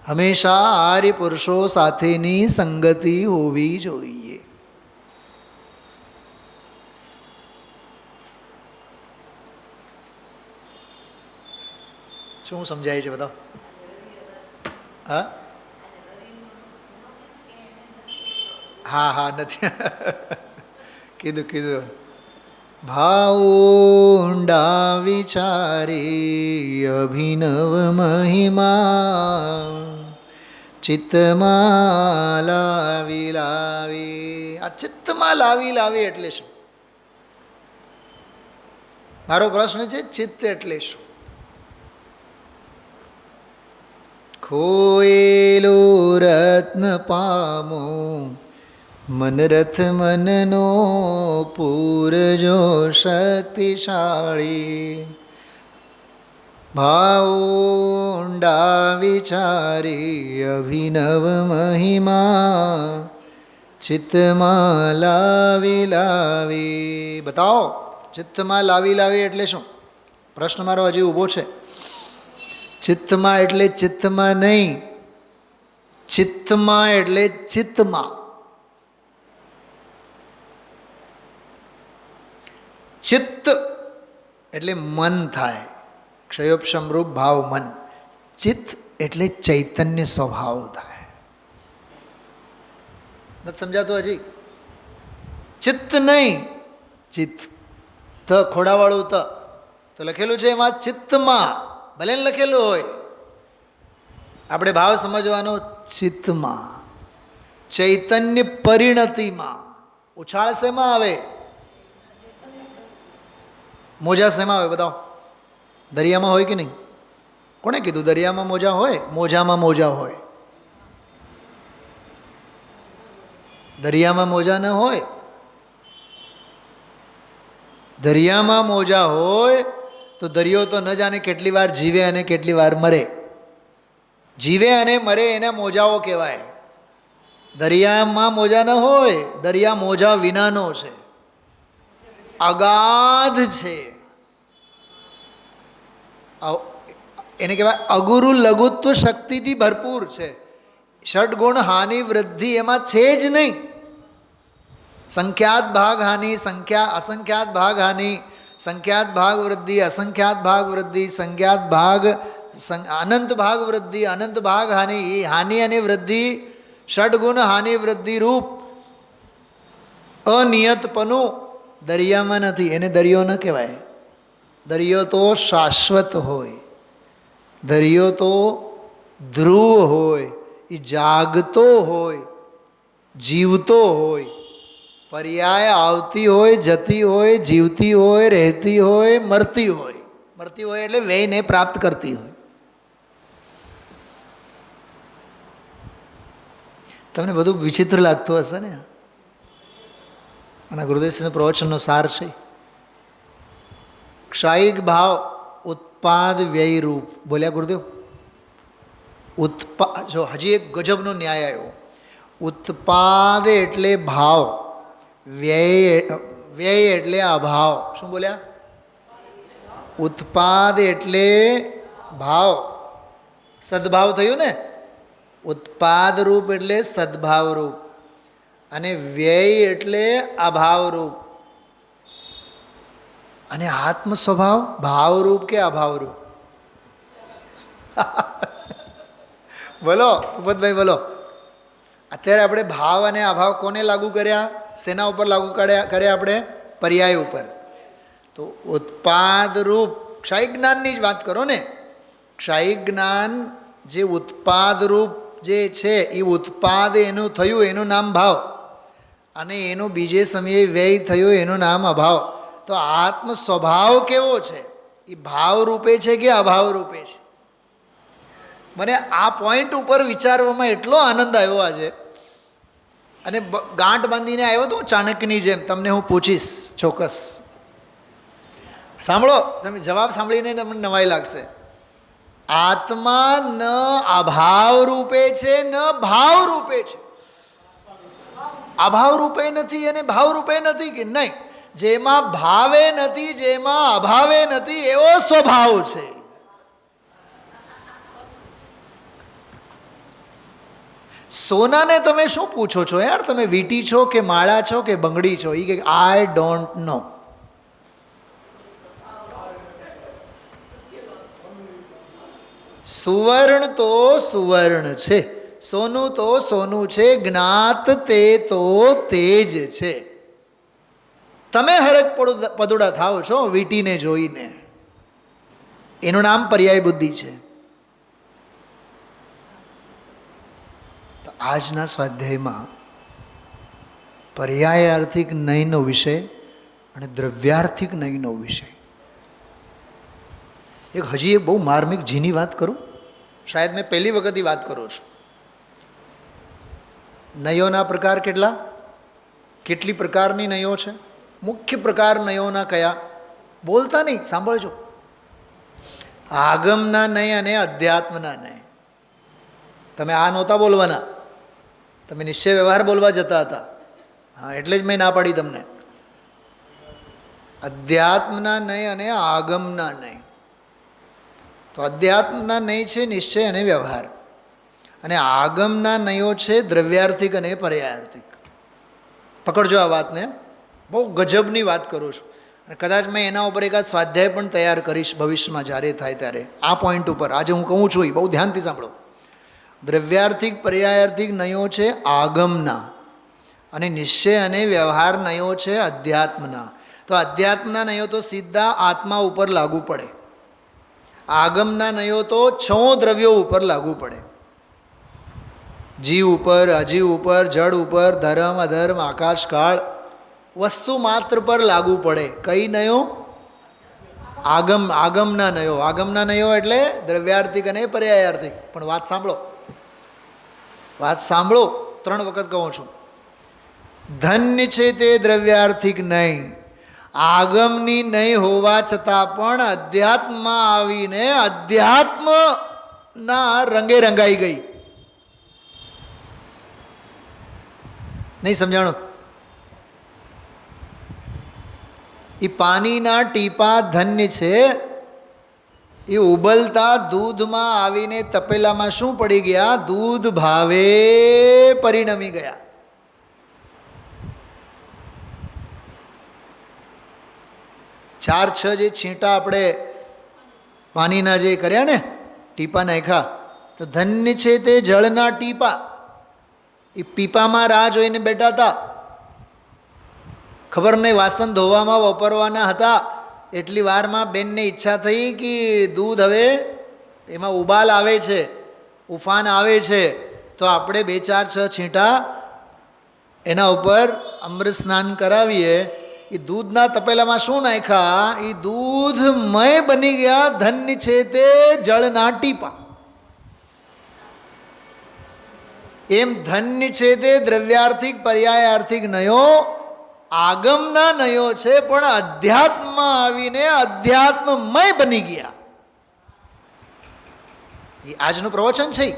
હંમેશા આર્ય પુરુષો સાથેની સંગતિ હોવી જોઈએ. શું સમજાય છે બતાવો? હા હા હા નથી કીધું. ભાઉંડા વિચારી અભિનવ મહિમા ચિત્તમાં લાવી લાવી. આ ચિત્તમાં લાવી લાવી એટલે શું? મારો પ્રશ્ન છે, ચિત્ત એટલે શું? ખોયેલો રત્ન પામો મનરથ મનનો પૂરજો શક્તિશાળી. ભાઉંડા વિચારી અભિનવ મહિમા ચિત્તમાં લાવી લાવી. બતાવો, ચિત્તમાં લાવી લાવી એટલે શું? પ્રશ્ન મારો હજી ઊભો છે. ચિત્તમાં એટલે ચિત્તમાં નહીં, ચિત્તમાં એટલે ચિત્તમાં. ચિત્ત એટલે મન થાય, ક્ષયોપશમરૂપ ભાવ મન. ચિત્ત એટલે ચૈતન્ય સ્વભાવ થાય. નથી સમજાતું હજી? ચિત્ત નહીં, ચિત્ત ત ખોડાવાળું ત તો લખેલું છે એમાં ચિત્તમાં, ભલે લખેલું હોય. આપણે ભાવ સમજવાનો ચિત્તમાં, ચૈતન્ય પરિણતિમાં. ઉછાળ શેમાં આવે? મોજા શેમાં આવે? બતાવો. દરિયામાં હોય કે નહીં? કોણે કીધું દરિયામાં મોજા હોય? મોજામાં મોજા હોય. દરિયામાં મોજા ન હોય. દરિયામાં મોજા હોય તો દરિયો તો ન જાણે કેટલી વાર જીવે અને કેટલી વાર મરે. જીવે અને મરે એના મોજાઓ કહેવાય. દરિયામાં મોજા ન હોય, દરિયા મોજા વિનાનો છે, અગાધ છે. એને કહેવાય અગુરુ લઘુત્વ શક્તિથી ભરપૂર છે. ષડગુણ હાનિ વૃદ્ધિ એમાં છે જ નહીં. સંખ્યાત ભાગ હાનિ, અસંખ્યાત ભાગ હાનિ, સંખ્યાત ભાગ વૃદ્ધિ, અસંખ્યાત ભાગ વૃદ્ધિ, સંખ્યાત ભાગ અનંત ભાગ વૃદ્ધિ, અનંત ભાગ હાનિ. એ હાનિ અને વૃદ્ધિ ષડગુણ હાનિ વૃદ્ધિ રૂપ અનિયતપનું દરિયામાં નથી. એને દરિયો ન કહેવાય. દરિયો તો શાશ્વત હોય, દરિયો તો ધ્રુવ હોય, એ જાગતો હોય, જીવતો હોય, પર્યાય આવતી હોય, જતી હોય, જીવતી હોય, રહેતી હોય, મરતી હોય. મરતી હોય એટલે વ્યયને પ્રાપ્ત કરતી હોય. તમને બધું વિચિત્ર લાગતું હશે ને? અને ગુરુદેવના પ્રવચનનો સાર છે. ક્ષાયિક ભાવ ઉત્પાદ વ્યય રૂપ. બોલ્યા ગુરુદેવ? જો હજી એક ગજબનો ન્યાય આવ્યો. ઉત્પાદ એટલે ભાવ, વ્યય એટલે અભાવ. શું બોલ્યા? ઉત્પાદ એટલે ભાવ, સદભાવ થયું ને? ઉત્પાદ રૂપ એટલે સદભાવ રૂપ, અને વ્યય એટલે અભાવ રૂપ. અને આત્મ સ્વભાવ ભાવરૂપ કે અભાવરૂપ? બોલો ભૂપતભાઈ, બોલો. અત્યારે આપણે ભાવ અને અભાવ કોને લાગુ કર્યા? શેના ઉપર લાગુ કર્યા આપણે? પર્યાય ઉપર. તો ઉત્પાદ રૂપ ક્ષય જ્ઞાનની જ વાત કરો ને. ક્ષય જ્ઞાન જે ઉત્પાદ રૂપ જે છે એ ઉત્પાદ એનું થયું, એનું નામ ભાવ, અને એનું બીજે સમયે વ્યય થયું, એનું નામ અભાવ. તો આત્મ સ્વભાવ કેવો છે? એ ભાવ રૂપે છે કે અભાવ રૂપે છે? મને આ પોઈન્ટ ઉપર વિચારવામાં એટલો આનંદ આવ્યો આજે, અને ગાંઠ બાંધીને આવ્યો તો ચાણક્યની જેમ. તમને હું પૂછીશ ચોક્કસ, સાંભળો. જવાબ સાંભળીને તમને નવાઈ લાગશે. આત્મા ન અભાવ રૂપે છે ન ભાવ રૂપે છે. અભાવ રૂપે નથી અને ભાવ રૂપે નથી કે નહીં? જેમાં ભાવે નથી, જેમાં અભાવે નથી, એવો સ્વભાવ છે. સોનાને તમે શું પૂછો છો યાર? તમે વીંટી છો કે માળા છો કે બંગડી છો? એ કે આઈ ડોન્ટ નો. સુવર્ણ તો સુવર્ણ છે, સોનું તો સોનું છે, જ્ઞાત તે તો તે જ છે. તમે હરક પદુડા થાવ છો વીંટીને જોઈને. એનું નામ પર્યાય બુદ્ધિ છે. તો આજના સ્વાધ્યાયમાં પર્યાયાર્થિક નયનો વિષય અને દ્રવ્યાર્થિક નયનો વિષય. એક હજી એક બહુ માર્મિક ઝીની વાત કરું. શાયદ મેં પહેલી વખત વાત કરું છું. નયોના પ્રકાર કેટલા? કેટલી પ્રકારની નયો છે? મુખ્ય પ્રકાર નયોના કયા? બોલતા નહીં, સાંભળજો. આગમના નય અને અધ્યાત્મના નય. તમે આ નહોતા બોલવાના, તમે નિશ્ચય વ્યવહાર બોલવા જતા હતા. હા, એટલે જ મેં ના પાડી તમને. અધ્યાત્મના નય અને આગમના નય. તો અધ્યાત્મના નય છે નિશ્ચય અને વ્યવહાર, અને આગમના નયો છે દ્રવ્યાર્થિક અને પર્યાયાર્થિક. પકડજો આ વાતને, બહુ ગજબની વાત કરું છું. અને કદાચ મેં એના ઉપર એકાદ સ્વાધ્યાય પણ તૈયાર કરીશ ભવિષ્યમાં, જ્યારે થાય ત્યારે. આ પોઈન્ટ ઉપર આજે હું કહું છું એ બહુ ધ્યાનથી સાંભળો. દ્રવ્યાર્થિક પર્યાયાર્થિક નયો છે આગમના, અને નિશ્ચય અને વ્યવહાર નયો છે અધ્યાત્મના. તો અધ્યાત્મના નયો તો સીધા આત્મા ઉપર લાગુ પડે. આગમના નયો તો 6 દ્રવ્યો ઉપર લાગુ પડે. જીવ ઉપર, અજીવ ઉપર, જળ ઉપર, ધર્મ અધર્મ, આકાશ કાળ, વસ્તુ માત્ર પર લાગુ પડે. કઈ નયો? આગમના નયો. આગમના નયો એટલે દ્રવ્યાર્થિક અને પર્યાયાર્થિક. પણ વાત સાંભળો, વાત સાંભળો. 3 વખત કહું છું. ધન્ય છે તે દ્રવ્યાર્થિક નહીં. આગમની નહીં હોવા છતાં પણ અધ્યાત્મમાં આવીને અધ્યાત્મના રંગે રંગાઈ ગઈ. નહીં સમજાણું? એ પાણીના ટીપા ધન્ય છે. એ ઉબલતા દૂધમાં આવીને તપેલામાં શું પડી ગયા? દૂધ ભાવે પરિણમી ગયા. ચાર છ જે છીંટા આપણે પાણીના જે કર્યા ને, ટીપા નાખ્યા, તો ધન્ય છે તે જળના ટીપા. એ પીપામાં રાહ જોઈને બેઠા હતા. ખબર નહીં, વાસણ ધોવામાં વાપરવાના હતા. એટલી વારમાં બેનને ઈચ્છા થઈ કે દૂધ હવે એમાં ઉબાલ આવે છે, ઉફાન આવે છે, તો આપણે 2 4 6 છીંટા એના ઉપર અમૃત સ્નાન કરાવીએ. એ દૂધના તપેલામાં શું નાખ્યા? એ દૂધમય બની ગયા. ધન્ય છે તે જળના ટીપા. એમ ધન્ય છે તે દ્રવ્યાર્થિક પર્યાયાર્થિક નયો આગમના નયો છે, પણ અધ્યાત્મમાં આવીને અધ્યાત્મમય બની ગયા. એ આજનું પ્રવચન છે.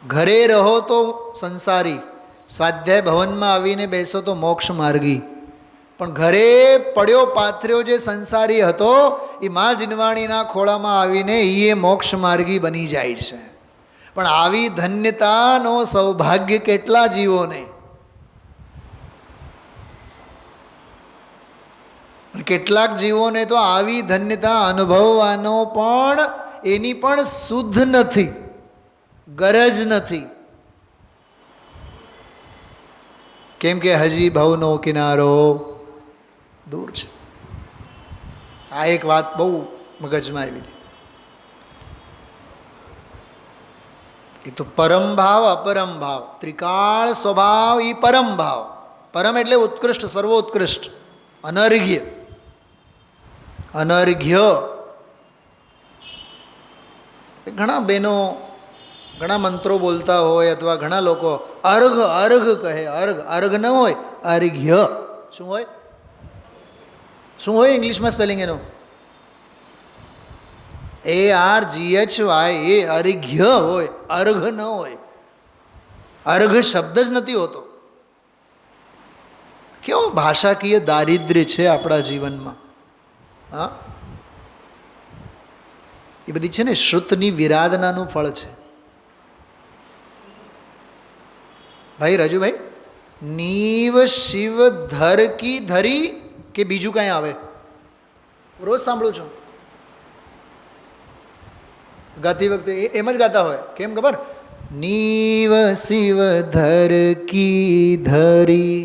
ઘરે રહો તો સંસારી, સ્વાધ્યાય ભવનમાં આવીને બેસો તો મોક્ષ માર્ગી. પણ ઘરે પડ્યો પાથર્યો જે સંસારી હતો એ મા જીનવાણીના ખોળામાં આવીને એ મોક્ષ માર્ગી બની જાય છે. પણ આવી ધન્યતાનો સૌભાગ્ય કેટલા જીવોને, કેટલાક જીવોને તો આવી ધન્યતા અનુભવવાનો પણ એની પણ શુદ્ધ નથી, ગરજ નથી. કેમ કે હજી ભવનો કિનારો દૂર છે. આ એક વાત બહુ મગજમાં આવી હતી. એ તો પરમ ભાવ અપરમ ભાવ ત્રિકાળ સ્વભાવ એ પરમ ભાવ. પરમ એટલે ઉત્કૃષ્ટ, સર્વોત્કૃષ્ટ, અનર્ઘ્ય. અનર્ઘ્ય ઘણા બહેનો ઘણા મંત્રો બોલતા હોય અથવા ઘણા લોકો અર્ઘ અર્ઘ કહે. અર્ઘ અર્ઘ ન હોય, અર્ઘ્ય. શું હોય? શું હોય ઇંગ્લિશમાં સ્પેલિંગ એનું? ARGHY. અર્ઘ્ય હોય, અર્ઘ ન હોય. અર્ઘ શબ્દ જ નથી હોતો. કેવો ભાષાકીય દારિદ્ર્ય છે આપણા જીવનમાં. હા, એ બધી છે ને શ્રુતની વિરાધનાનું ફળ છે. ભાઈ રાજુભાઈ, નીવ શિવ ધર કી ધરી કે બીજું કાંઈ આવે? રોજ સાંભળું છું ગાતી વખતે એમ જ ગાતા હોય. કેમ ખબર? નીવ શિવ ધર કી ધરી.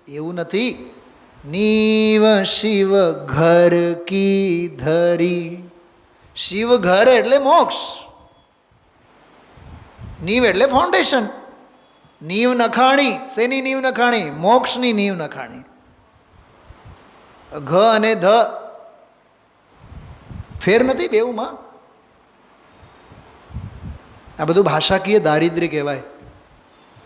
એવું નથી. નીવ શિવ ઘર કી ધરી. શિવ ઘર એટલે મોક્ષ. નીવ એટલે ફાઉન્ડેશન. નીવ નખાણી. શેની નીવ નખાણી? મોક્ષની નીવ નખાણી. ઘ અને ધ ફેર નથી બેઉમાં. આ બધું ભાષાકીય દારિદ્ર્ય કહેવાય.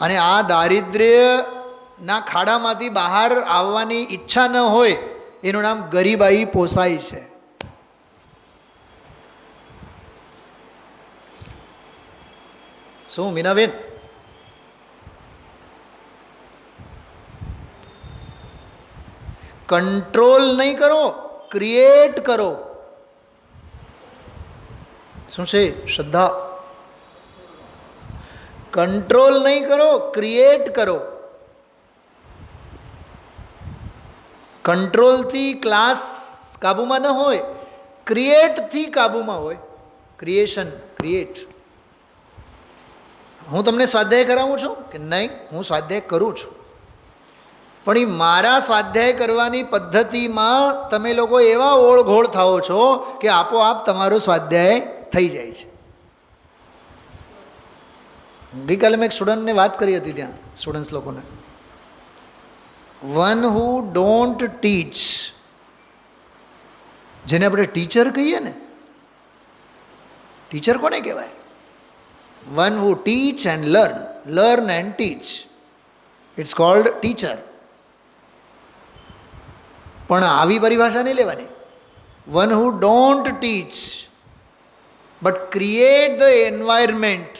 અને આ દારિદ્ર્યના ખાડામાંથી બહાર આવવાની ઈચ્છા ન હોય એનું નામ ગરીબાઈ પોસાય છે. શું મીનાબેન? કંટ્રોલ નહીં કરો, ક્રિએટ કરો. શું છે? શ્રદ્ધા. કંટ્રોલ નહીં કરો, ક્રિએટ કરો. કંટ્રોલથી ક્લાસ કાબૂમાં ન હોય, ક્રિએટથી કાબૂમાં હોય. Creation, create. હું તમને સ્વાધ્યાય કરાવું છું કે નહીં? હું સ્વાધ્યાય કરું છું, પણ એ મારા સ્વાધ્યાય કરવાની પદ્ધતિમાં તમે લોકો એવા ઓળઘોળ થાઓ છો કે આપોઆપ તમારો સ્વાધ્યાય થઈ જાય છે. ગઈકાલે મેં એક સ્ટુડન્ટને વાત કરી હતી, ત્યાં સ્ટુડન્ટ્સ લોકોને. વન હુ ડોન્ટ ટીચ, જેને આપણે ટીચર કહીએ ને, ટીચર કોને કહેવાય? One who teach and learn, learn and teach, it's called teacher. પણ આવી પરિભાષા નહીં લેવાની. One who don't teach but create the environment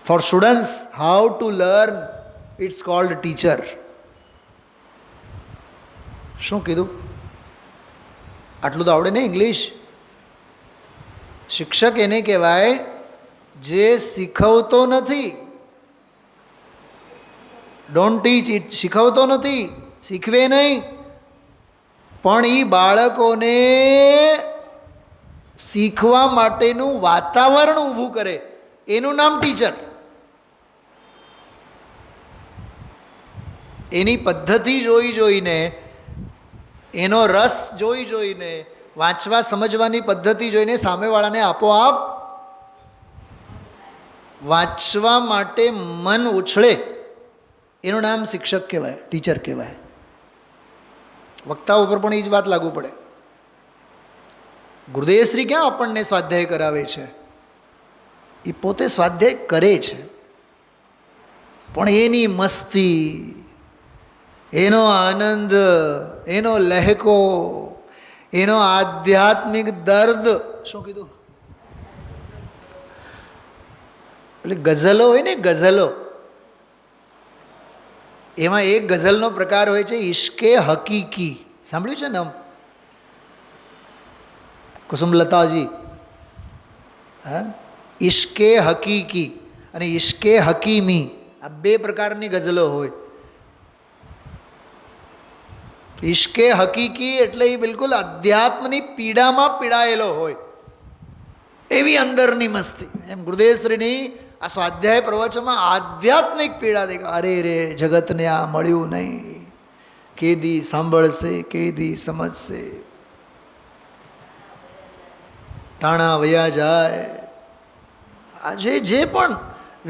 for students how to learn, it's called teacher. શું કીધું? આટલું તો આવડે ને ઇંગ્લિશ? શિક્ષક એને કહેવાય જે શીખવતો નથી. ડોન્ટ ટીચ, ઇટ શીખવતો નથી, શીખવે નહીં, પણ એ બાળકોને શીખવા માટેનું વાતાવરણ ઊભું કરે, એનું નામ ટીચર. એની પદ્ધતિ જોઈ જોઈને, એનો રસ જોઈ જોઈને, વાંચવા સમજવાની પદ્ધતિ જોઈને સામેવાળાને આપોઆપ વાંચવા માટે મન ઉછળે, એનું નામ શિક્ષક કહેવાય, ટીચર કહેવાય. વક્તા ઉપર પણ એ જ વાત લાગુ પડે. ગુરુદેવશ્રી ક્યાં આપણને સ્વાધ્યાય કરાવે છે? એ પોતે સ્વાધ્યાય કરે છે, પણ એની મસ્તી, એનો આનંદ, એનો લહેકો, એનો આધ્યાત્મિક દર્દ. શું કીધું? એટલે ગઝલો હોય ને, ગઝલો, એમાં એક ગઝલનો પ્રકાર હોય છે ઈશ્કે હકીકી. સાંભળ્યું છે ને આમ કુસુમલતાજી? હા, ઈશ્કે હકીકી અને ઈશ્કે હકીમી, આ બે પ્રકારની ગઝલો હોય. ઈશ્કે હકીકી એટલે એ બિલકુલ અધ્યાત્મની પીડામાં પીડાયેલો હોય એવી અંદરની મસ્તી. એમ ગુરુદેવશ્રીની આ સ્વાધ્યાય પ્રવચનમાં આધ્યાત્મિક પીડા દેખા. અરે રે, જગતને આ મળ્યું નહીં, કેદી સાંભળશે, કેદી સમજશે, ટાણા વયા જાય. આજે જે પણ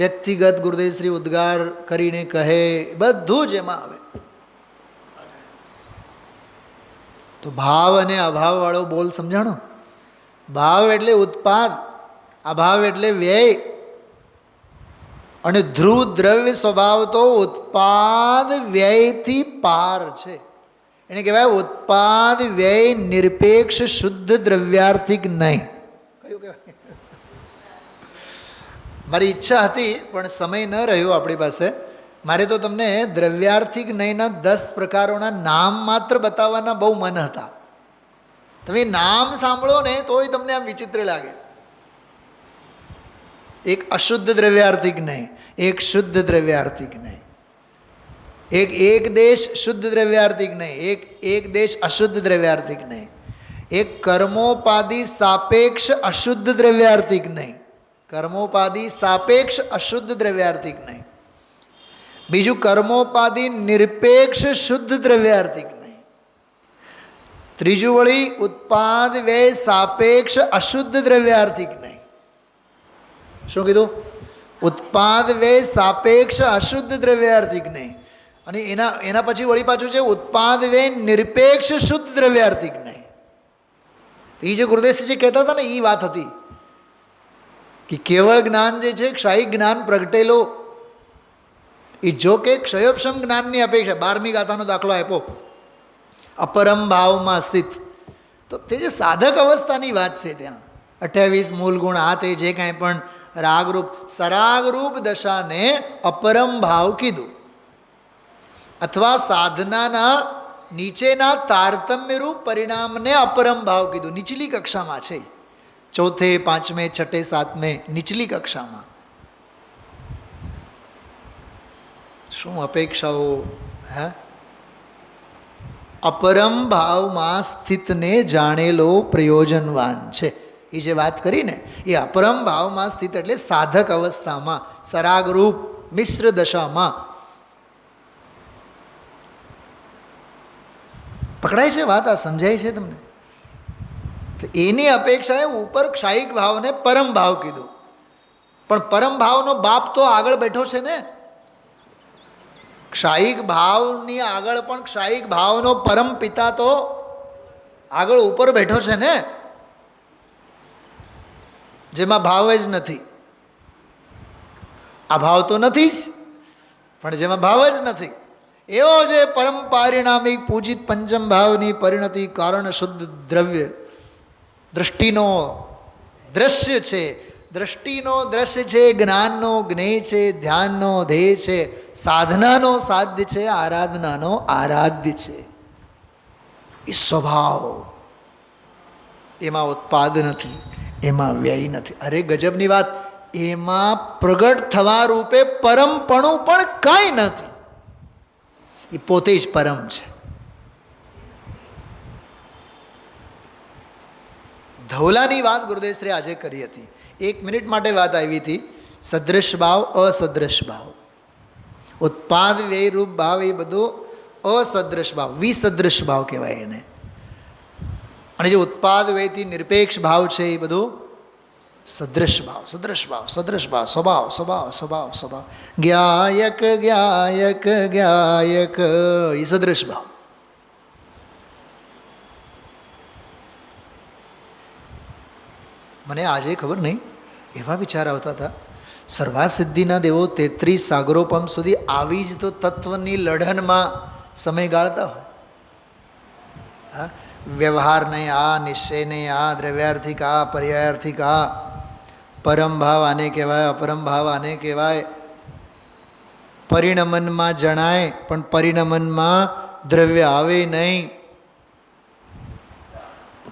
વ્યક્તિગત ગુરુદેવશ્રી ઉદ્ગાર કરીને કહે બધું જ એમાં આવે. તો ભાવ અને અભાવવાળો બોલ સમજાણો? ભાવ એટલે ઉત્પાદ, અભાવ એટલે વ્યય. અને ધ્રુવ દ્રવ્ય સ્વભાવ તો ઉત્પાદ વ્યયથી પાર છે. એને કહેવાય ઉત્પાદ વ્યય નિરપેક્ષ શુદ્ધ દ્રવ્યાર્થિક નહીં. કયું કહેવાય? મારી ઈચ્છા હતી પણ સમય ન રહ્યો આપણી પાસે. મારે તો તમને દ્રવ્યાર્થિક નહીંના 10 પ્રકારોના નામ માત્ર બતાવવાના બહુ મન હતા. તમે નામ સાંભળો ને તોય તમને આમ વિચિત્ર લાગે. એક અશુદ્ધ દ્રવ્યાર્થિક નહીં, એક શુદ્ધ દ્રવ્યાર્થિક નહીં, એક દેશ શુદ્ધ દ્રવ્યાર્થિક નહીં, એક દેશ અશુદ્ધ દ્રવ્યાર્થિક નહીં, એક કર્મોપાદી સાપેક્ષ અશુદ્ધ દ્રવ્યાર્થિક નહીં, કર્મોપાદી સાપેક્ષ અશુદ્ધ દ્રવ્યાર્થિક નહીં. બીજું કર્મોપાદી નિરપેક્ષ શુદ્ધ દ્રવ્યાર્થિક નહીં. ત્રીજું વળી ઉત્પાદ વ્યય સાપેક્ષ અશુદ્ધ દ્રવ્યાર્થિક નહીં. શું કીધું? ઉત્પાદ વ્યય સાપેક્ષ અશુદ્ધ દ્રવ્યાર્થિક નહીં. અને એના પછી વળી પાછું છે ઉત્પાદ વ્યય નિરપેક્ષ શુદ્ધ દ્રવ્યાર્થિક નહીં. એ જે ગુરુદેવજી કહેતા હતા ને એ વાત હતી કે કેવળ જ્ઞાન જે છે ક્ષાયિક જ્ઞાન પ્રગટેલો એ જો કે ક્ષયોપશમ જ્ઞાનની અપેક્ષા 12મી ગાથાનો દાખલો આપ્યો અપરમ ભાવમાં સ્થિત. તો તે જે સાધક અવસ્થાની વાત છે ત્યાં 28 મૂળ ગુણ આ તે જે કાંઈ પણ રાગરૂપ સરાગરૂપ દશાને અપરમ ભાવ કીધું, અથવા સાધનાના નીચેના તારતમ્યરૂપ પરિણામને અપરમ ભાવ કીધું. નીચલી કક્ષામાં છે, 4, 5, 6, 7 નીચલી કક્ષામાં. શું અપેક્ષાઓ? હે, અપરમ ભાવમાં સ્થિતને જાણેલો પ્રયોજનવાન છે. એ જે વાત કરી ને એ અપરમ ભાવમાં સ્થિત એટલે સાધક અવસ્થામાં સરાગરૂપ મિશ્ર દશામાં. પકડાય છે વાત? આ સમજાય છે તમને? તો એની અપેક્ષાએ ઉપર ક્ષાયિક ભાવને પરમ ભાવ કીધું. પણ પરમ ભાવનો બાપ તો આગળ બેઠો છે ને. ક્ષાયિક ભાવની આગળ પણ ક્ષાયિક ભાવનો પરમ પિતા તો આગળ ઉપર બેઠો છે ને, જેમાં ભાવ જ નથી. આ ભાવ તો નથી જ, પણ જેમાં ભાવ જ નથી એવો જે પરમ પારિણામિક પૂજિત પંચમ ભાવની પરિણતિ કારણ શુદ્ધ દ્રવ્ય દૃષ્ટિનો દ્રશ્ય છે. દ્રષ્ટિનો દ્રશ્ય છે, જ્ઞાનનો જ્ઞેય છે, ધ્યાનનો ધ્યેય છે, સાધનાનો સાધ્ય છે, આરાધનાનો આરાધ્ય છે. એ સ્વભાવ, એમાં ઉત્પાદ નથી, એમાં વ્યય નથી. અરે ગજબની વાત, એમાં પ્રગટ થવા રૂપે પરમપણું પણ કાંઈ નથી. એ પોતે જ પરમ છે. ધૌલાની વાત ગુરુદેવશ્રી આજે કરી હતી. 1 મિનિટ માટે વાત આવી હતી. સદૃશ ભાવ, અસદૃશ ભાવ, ઉત્પાદ વ્યય રૂપ ભાવ એ બધું અસદૃશ ભાવ, વિસદૃશ ભાવ કહેવાય એને. અને જે ઉત્પાદ વ્યયથી નિરપેક્ષ ભાવ છે એ બધું સદૃશ ભાવ, સદૃશ ભાવ, સદૃશ ભાવ, સ્વભાવ સ્વભાવ સ્વભાવ સ્વભાવ, જ્ઞાયક જ્ઞાયક જ્ઞાયક, એ સદૃશ ભાવ. મને આજે ખબર નહીં એવા વિચાર આવતા હતા, સર્વાસિદ્ધિના દેવો 33 સાગરોપમ સુધી આવી જ તો તત્વની લઢનમાં સમય ગાળતા હોય. હા, વ્યવહાર નહીં આ, નિશ્ચય નહીં આ, દ્રવ્યાર્થિક આ, પર્યાયાર્થિક આ, પરમ ભાવ આને કહેવાય, અપરમ ભાવ આને કહેવાય. પરિણમનમાં જણાય પણ પરિણમનમાં દ્રવ્ય આવે નહીં.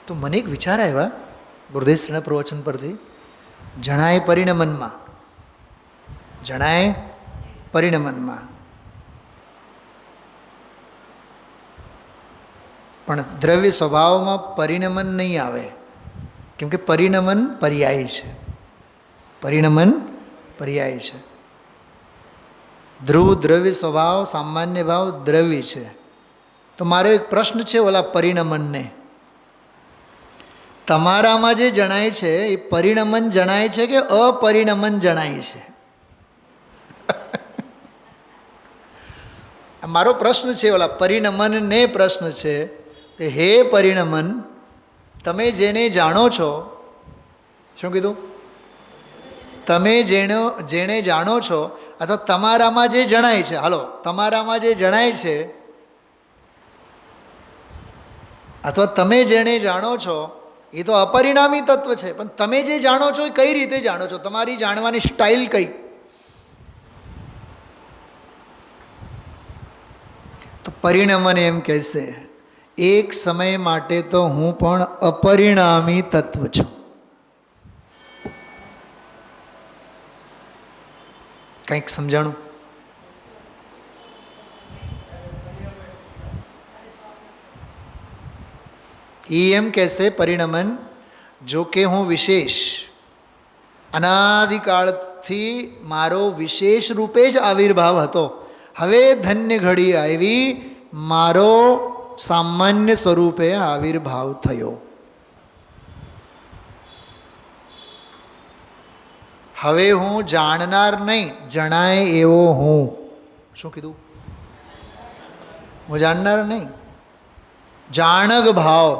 તો મને એક વિચાર આવ્યા ગુરુદેવશ્રીના પ્રવચન પરથી. જણાય પરિણમનમાં, જણાય પરિણમનમાં, પણ દ્રવ્ય સ્વભાવમાં પરિણમન નહીં આવે, કેમ કે પરિણમન પર્યાય છે. પરિણમન પર્યાય છે. ધ્રુવ દ્રવ્ય સ્વભાવ, સામાન્ય ભાવ દ્રવ્ય છે. તો મારો એક પ્રશ્ન છે ઓલા પરિણમનને, તમારામાં જે જણાય છે એ પરિણમન જણાય છે કે અપરિણમન જણાય છે? મારો પ્રશ્ન છે, ઓલા પરિણમનને પ્રશ્ન છે કે હે પરિણમન, તમે જેને જાણો છો, શું કીધું? તમે જેને જાણો છો અથવા તમારામાં જે જણાય છે, હાલો તમારામાં જે જણાય છે અથવા તમે જેને જાણો છો એ તો અપરિણામી તત્વ છે, પણ તમે જે જાણો છો એ કઈ રીતે જાણો છો? તમારી જાણવાની સ્ટાઇલ કઈ? તો પરિણમન એમ કહેશે, એક સમય માટે તો હું પણ અપરિણામી તત્વ છું. કંઈક સમજાણું? એ એમ કહેશે પરિણમન, જો કે હું વિશેષ, અનાદિકાળથી મારો વિશેષ રૂપે જ આવિર્ભાવ હતો, હવે ધન્ય ઘડી આવી મારો સામાન્ય સ્વરૂપે આવિર્ભાવ થયો. હવે હું જાણનાર નહીં, જણાય એવો હું. શું કીધું? હું જાણનાર નહીં, જાણગ ભાવ.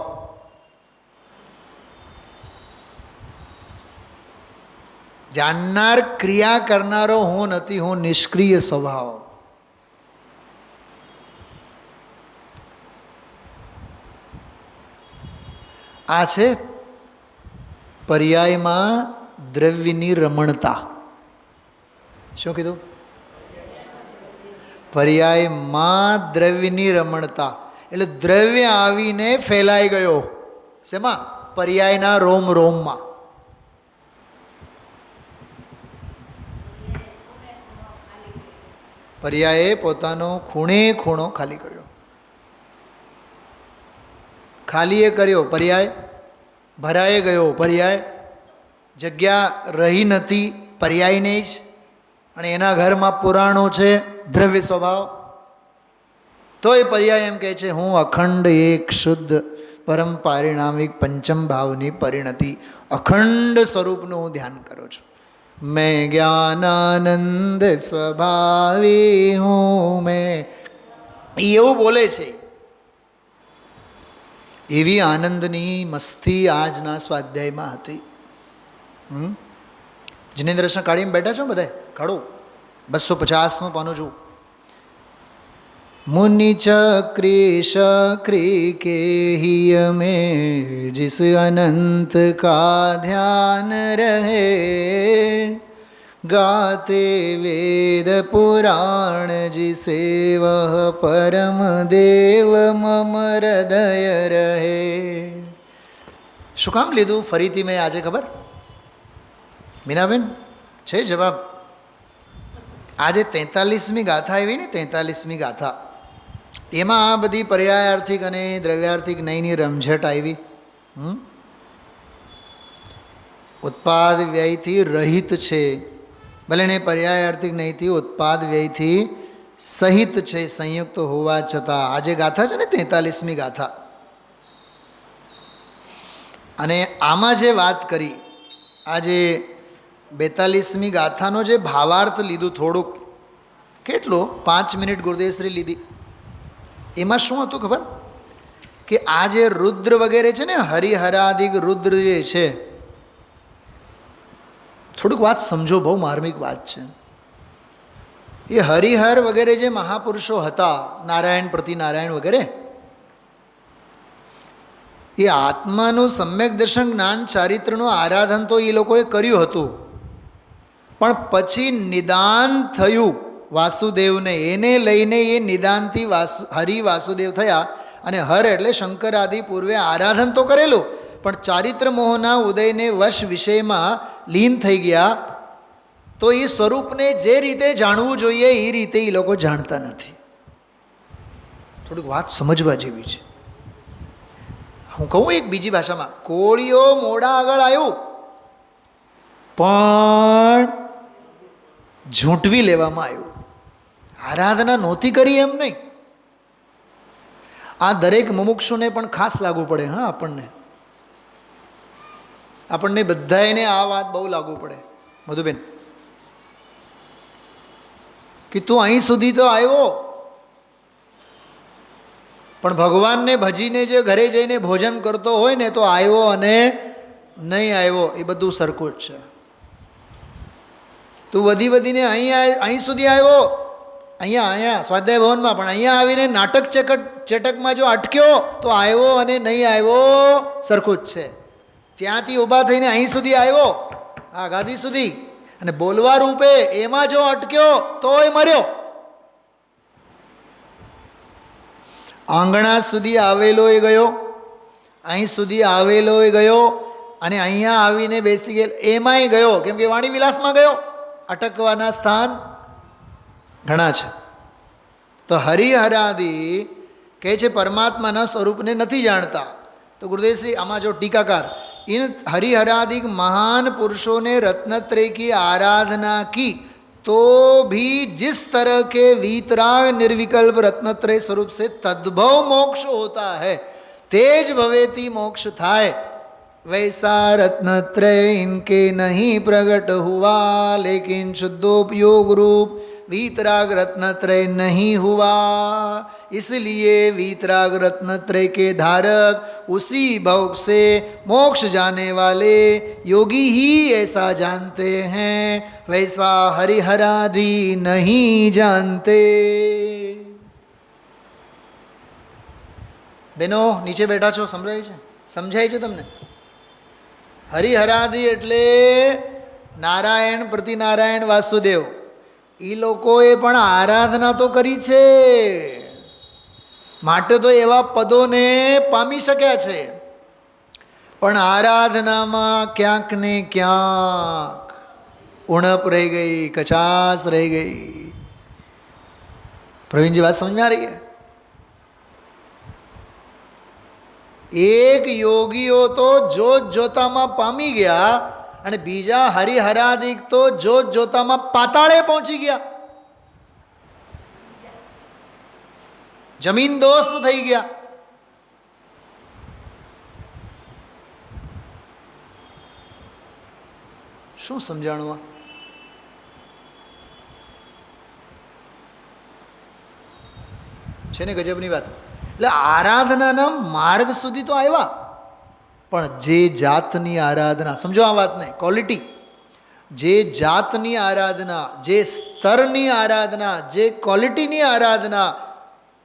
જાણનાર ક્રિયા કરનારો હું નથી, હું નિષ્ક્રિય સ્વભાવ. આ છે પર્યાયમાં દ્રવ્યની રમણતા. શું કીધું? પર્યાયમાં દ્રવ્યની રમણતા એટલે દ્રવ્ય આવીને ફેલાઈ ગયો. શેમાં? પર્યાયના રોમ રોમમાં. પર્યાયે પોતાનો ખૂણે ખૂણો ખાલી કર્યો. ખાલી એ કર્યો પર્યાય, ભરાઈ ગયો પર્યાય, જગ્યા રહી નથી પર્યાયને જ, અને એના ઘરમાં પુરાણો છે દ્રવ્ય સ્વભાવ. તો એ પર્યાય એમ કહે છે, હું અખંડ એક શુદ્ધ પરમ પારિણામિક પંચમ ભાવની પરિણતિ અખંડ સ્વરૂપનું હું ધ્યાન કરું છું. મેં જ્ઞાનાનંદ સ્વભાવી હું. મેં એવું બોલે છે. એવી આનંદની મસ્તી આજના સ્વાધ્યાયમાં હતી. જિનેન્દ્રકૃષ્ણ કાઢીને બેઠા છો બધા? કાઢો 250માં પાનું છું. मुनि चक्री शक्री के ही में जिस अनंत का ध्यान रहे, गाते वेद पुराण जिसे वह परम देव मम हृदय रहे. શું કામ લીધું ફરીથી મેં આજે ખબર? મીનાબેન છે જવાબ? આજે 43મી ગાથા આવી ને, 43મી ગાથા, એમાં આ બધી પર્યાયાર્થિક અને દ્રવ્યાર્થિક નયની રમઝટ આવી. ઉત્પાદ વ્યયથી રહિત છે, ભલે ને પર્યાયાર્થિક નયથી ઉત્પાદ વ્યયથી સહિત છે, સંયુક્ત હોવા છતાં. આજે ગાથા છે ને 43મી ગાથા, અને આમાં જે વાત કરી, આજે 42મી ગાથાનો જે ભાવાર્થ લીધું થોડુંક, કેટલું 5 મિનિટ ગુરુદેવશ્રી લીધી. એમાં શું હતું ખબર? કે આ જે રુદ્ર વગેરે છે ને, હરિહરાદિક રુદ્ર જે છે, થોડુંક વાત સમજો, બહુ માર્મિક વાત છે. એ હરિહર વગેરે જે મહાપુરુષો હતા, નારાયણ પ્રતિનારાયણ વગેરે, એ આત્માનું સમ્યક દર્શન જ્ઞાન ચારિત્રનું આરાધન તો એ લોકોએ કર્યું હતું, પણ પછી નિદાન થયું વાસુદેવને, એને લઈને એ નિદાનથી હરિ વાસુદેવ થયા. અને હર એટલે શંકર આદિ પૂર્વે આરાધન તો કરેલું, પણ ચારિત્ર મોહના ઉદયને વશ વિષયમાં લીન થઈ ગયા. તો એ સ્વરૂપને જે રીતે જાણવું જોઈએ એ રીતે એ લોકો જાણતા નથી. થોડીક વાત સમજવા જેવી છે. હું કહું એક બીજી ભાષામાં, કોળીઓ મોડા આગળ આવ્યું પણ ઝૂંટવી લેવામાં આવ્યું. આરાધના નહોતી કરી એમ નહીં. આ દરેક મુમુક્ષુને પણ ખાસ લાગુ પડે. હા, આપણને બધાને આ વાત બહુ લાગુ પડે. મધુબેન, કે તું અહીં સુધી તો આવ્યો, પણ ભગવાનને ભજીને જે ઘરે જઈને ભોજન કરતો હોય ને, તો આવ્યો અને નહીં આવ્યો એ બધું સરખું જ છે. તું વધીને અહીં સુધી આવ્યો, અહીંયા સ્વાધ્યાય ભવનમાં, પણ અહીંયા આવીને નાટક ચેટકમાં જો અટક્યો તો આવ્યો અને નહીં આવ્યો સરખું જ છે. ત્યાંથી ઊભા થઈને અહીં સુધી આવ્યો, આ ગાદી સુધી, અને બોલવા રૂપે એમાં જો અટક્યો તોય મર્યો. આંગણા સુધી આવેલો એ ગયો, અહીં સુધી આવેલો એ ગયો, અને અહીંયા આવીને બેસી ગયેલ એમાંય ગયો. કેમ કે વાણી વિલાસમાં ગયો. અટકવાના સ્થાન ઘણા છે. તો હરિહરાદિ કહે છે પરમાત્માના સ્વરૂપને નથી જાણતા. તો ગુરુદેવશ્રી આમાં જો ટીકાકાર, इन हरिहरादि महान पुरुषों ने रत्नत्रय की आराधना की तो भी जिस तरह के वीतराग निर्विकल्प रत्नत्रय स्वरूप से तद्भव मोक्ष होता है, तेज भवेती मोक्ष थाय, वैसा रत्नत्रय इनके नहीं प्रकट हुआ, लेकिन शुद्धोपयोग रूप वीतराग रत्नत्रय नहीं हुआ. इसलिए वीतराग रत्नत्रय के धारक उसी भोग से मोक्ष जाने वाले योगी ही ऐसा जानते हैं, वैसा हरिहरादि नहीं जानते. બેનો નીચે બેઠા છો, સમજાય છે તમને? હરિહરાદિ એટલે નારાયણ પ્રતિનારાયણ વાસુદેવ. એ લોકોએ પણ આરાધના તો કરી છે, માટે તો એવા પદોને પામી શક્યા છે. પણ આરાધનામાં ક્યાંક ને ક્યાંક ઉણપ રહી ગઈ, કચાશ રહી ગઈ. પ્રવીણજી વાત સમજમાં રહી? એક યોગીઓ તો જોત જોતામાં પામી ગયા, અને બીજા હરિહરાદિક તો જોત જોતામાં પાતાળે પહોંચી ગયા, જમીન દોસ્ત થઈ ગયા. શું સમજાણવા? છે ને ગજબની વાત. એટલે આરાધનાના માર્ગ સુધી તો આવ્યા, પણ જે જાતની આરાધના, સમજો આ વાતને, ક્વોલિટી, જે જાતની આરાધના, જે સ્તરની આરાધના, જે ક્વોલિટીની આરાધના,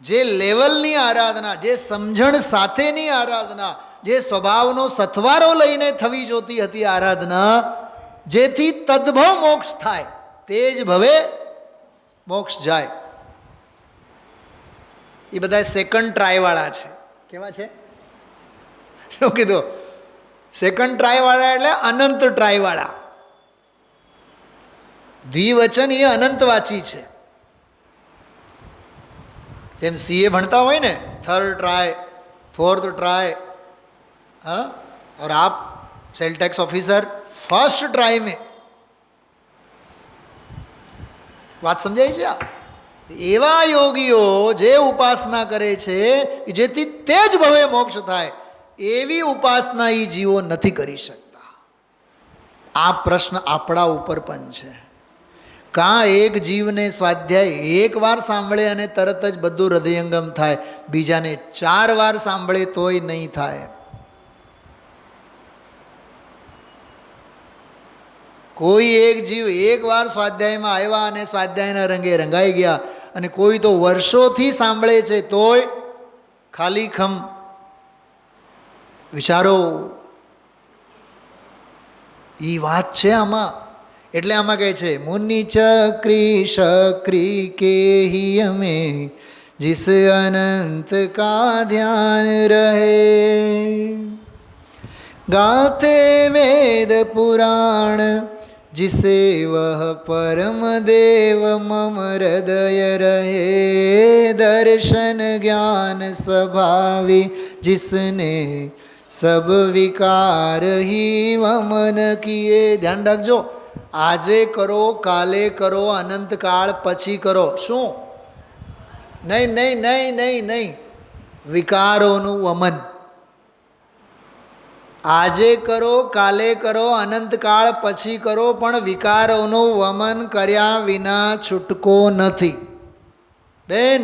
જે લેવલની આરાધના, જે સમજણ સાથેની આરાધના, જે સ્વભાવનો સથવારો લઈને થવી જોતી હતી આરાધના, જેથી તદ્ભવ મોક્ષ થાય, તે જ ભવે મોક્ષ જાય. એ બધા સેકન્ડ ટ્રાયવાળા છે. કેવા છે? શું કીધું? સેકન્ડ ટ્રાયવાળા એટલે અનંત ટ્રાયવાળા. દ્વિવચન એ અનંતવાચી છે. જેમ સીએ ભણતા હોય ને, થર્ડ ટ્રાય, फोर्थ ट्राई, हाँ, और आप sale tax officer first try में. વાત સમજાય છે? એવા યોગીઓ જે ઉપાસના કરે છે જેથી તે જ ભવે મોક્ષ થાય, એવી ઉપાસના એ જીવો નથી કરી શકતા. આ પ્રશ્ન આપણા ઉપર પણ છે. કાં એક જીવને સ્વાધ્યાય એક વાર સાંભળે અને તરત જ બધું હૃદયંગમ થાય, બીજાને 4 વાર સાંભળે તોય નહીં થાય. કોઈ એક જીવ એક વાર સ્વાધ્યાયમાં આવ્યા અને સ્વાધ્યાયના રંગે રંગાઈ ગયા, અને કોઈ તો વર્ષોથી સાંભળે છે તોય ખાલી ખમ. વિચારો, એ વાત છે આમાં. એટલે આમાં કહે છે મુનિ ચક્રી શક્રી કે ही हमें जिस अनंत का ध्यान रहे, गाते वेद पुराण जिसे वह परम देव मम हृदय रहे, दर्शन ज्ञान स्वभावी जिसने सब विकार ही वमन किए। ધ્યાન રાખજો, આજે કરો, કાલે કરો, અનંતકાળ પછી કરો. શું? નહીં નહીં નહીં નહીં નહીં, વિકારોનું વમન. આજે કરો, કાલે કરો, અનંતકાળ પછી કરો, પણ વિકારોનું વમન કર્યા વિના છૂટકો નથી. બેન,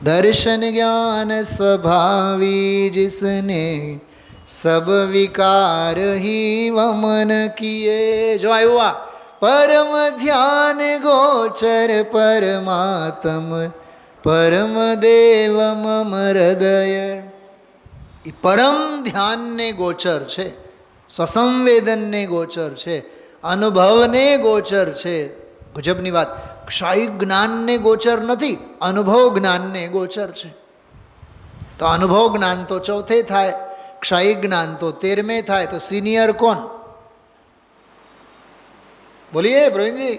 दर्शन ज्ञान स्वभावी जिसने सब विकार ही वमन किए. जो આવ્યું આ परम ध्यान गोचर परमात्म परम देव मम हृदय. એ પરમ ધ્યાનને ગોચર છે, સ્વસંવેદનને ગોચર છે, અનુભવને ગોચર છે. ગજબની વાત, ક્ષાયિક જ્ઞાનને ગોચર નથી, અનુભવ જ્ઞાનને ગોચર છે. તો અનુભવ જ્ઞાન તો ચોથે થાય, ક્ષાયિક જ્ઞાન તો 13મે થાય. તો સિનિયર કોણ? बोलिए प्रवीण जी,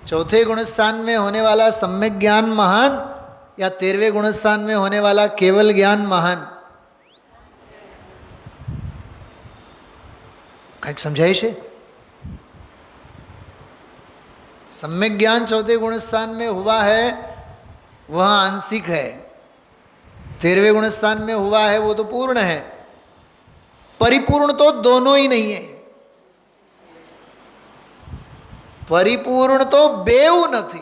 चौथे गुणस्थान में होने वाला सम्यक ज्ञान महान या 13वें गुणस्थान में होने वाला केवल ज्ञान महान? કંઈક સમજાય છે? सम्यक ज्ञान चौथे गुणस्थान में हुआ है वह आंशिक है, 13वें गुणस्थान में हुआ है वो तो पूर्ण है. परिपूर्ण तो दोनों ही नहीं है. પરિપૂર્ણ તો બેઉ નથી.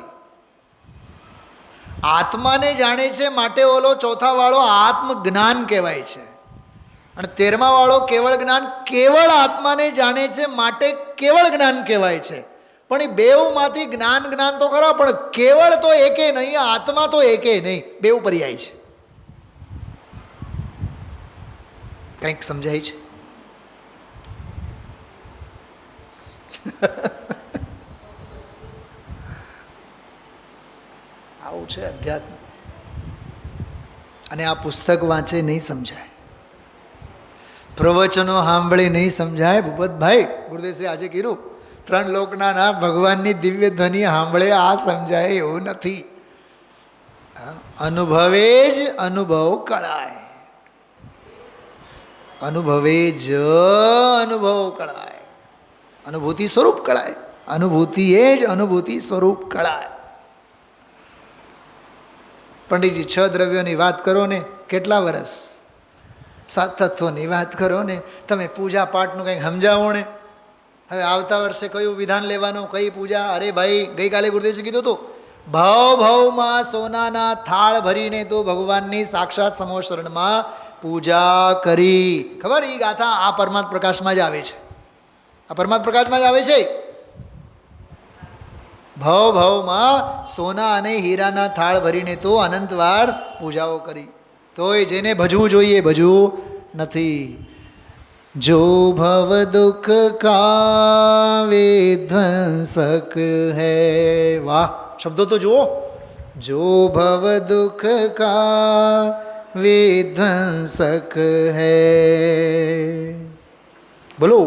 આત્માને જાણે છે માટે ઓલો ચોથા વાળો આત્મજ્ઞાન કહેવાય છે, અને 13મા વાળો કેવળ જ્ઞાન કેવળ આત્માને જાણે છે માટે કેવળ જ્ઞાન કહેવાય છે. પણ એ બેઉમાંથી જ્ઞાન જ્ઞાન તો ખરા, પણ કેવળ તો એકે નહીં, આત્મા તો એકે નહીં, બેઉ પર્યાય છે. કંઈક સમજાય છે? આવું છે અધ્યાત્મ. અને આ પુસ્તક વાંચે નહીં સમજાય, પ્રવચનો સાંભળે નહીં સમજાય. ભૂપતભાઈ ગુરુદેવશ્રી આજે કીધું, 3 લોકના ના ભગવાનની દિવ્ય ધ્વનિ સાંભળે આ સમજાય એવું નથી. અનુભવે જ અનુભવ કળાય, અનુભવે જ અનુભવ કળાય, અનુભૂતિ સ્વરૂપ કળાય, અનુભૂતિ એ જ અનુભૂતિ સ્વરૂપ કળાય. પંડિતજી 6 દ્રવ્યોની વાત કરો ને, કેટલા વર્ષ? 7 તત્વોની વાત કરો ને, તમે પૂજા પાઠનું કંઈક સમજાવો ને. હવે આવતા વર્ષે કયું વિધાન લેવાનું, કઈ પૂજા? અરે ભાઈ, ગઈકાલે ગુરુદેવજી કીધું હતું, ભાવ ભાવમાં સોનાના થાળ ભરીને તો ભગવાનની સાક્ષાત સમોશરણમાં પૂજા કરી. ખબર? એ ગાથા આ પરમાત્મ પ્રકાશમાં જ આવે છે, આ પરમાત્મ પ્રકાશમાં જ આવે છે. ભાવ ભાવમાં સોના અને હીરાના થાળ ભરીને તો અનંતવાર પૂજાઓ કરી, તોય જેને ભજવું જોઈએ ભજવું નથી. જો ભવ દુઃખ કા વિધ્વંસક હૈ. વાહ, શબ્દો તો જુઓ. જો ભવ દુઃખ કા વિધ્વંસક હૈ. બોલો.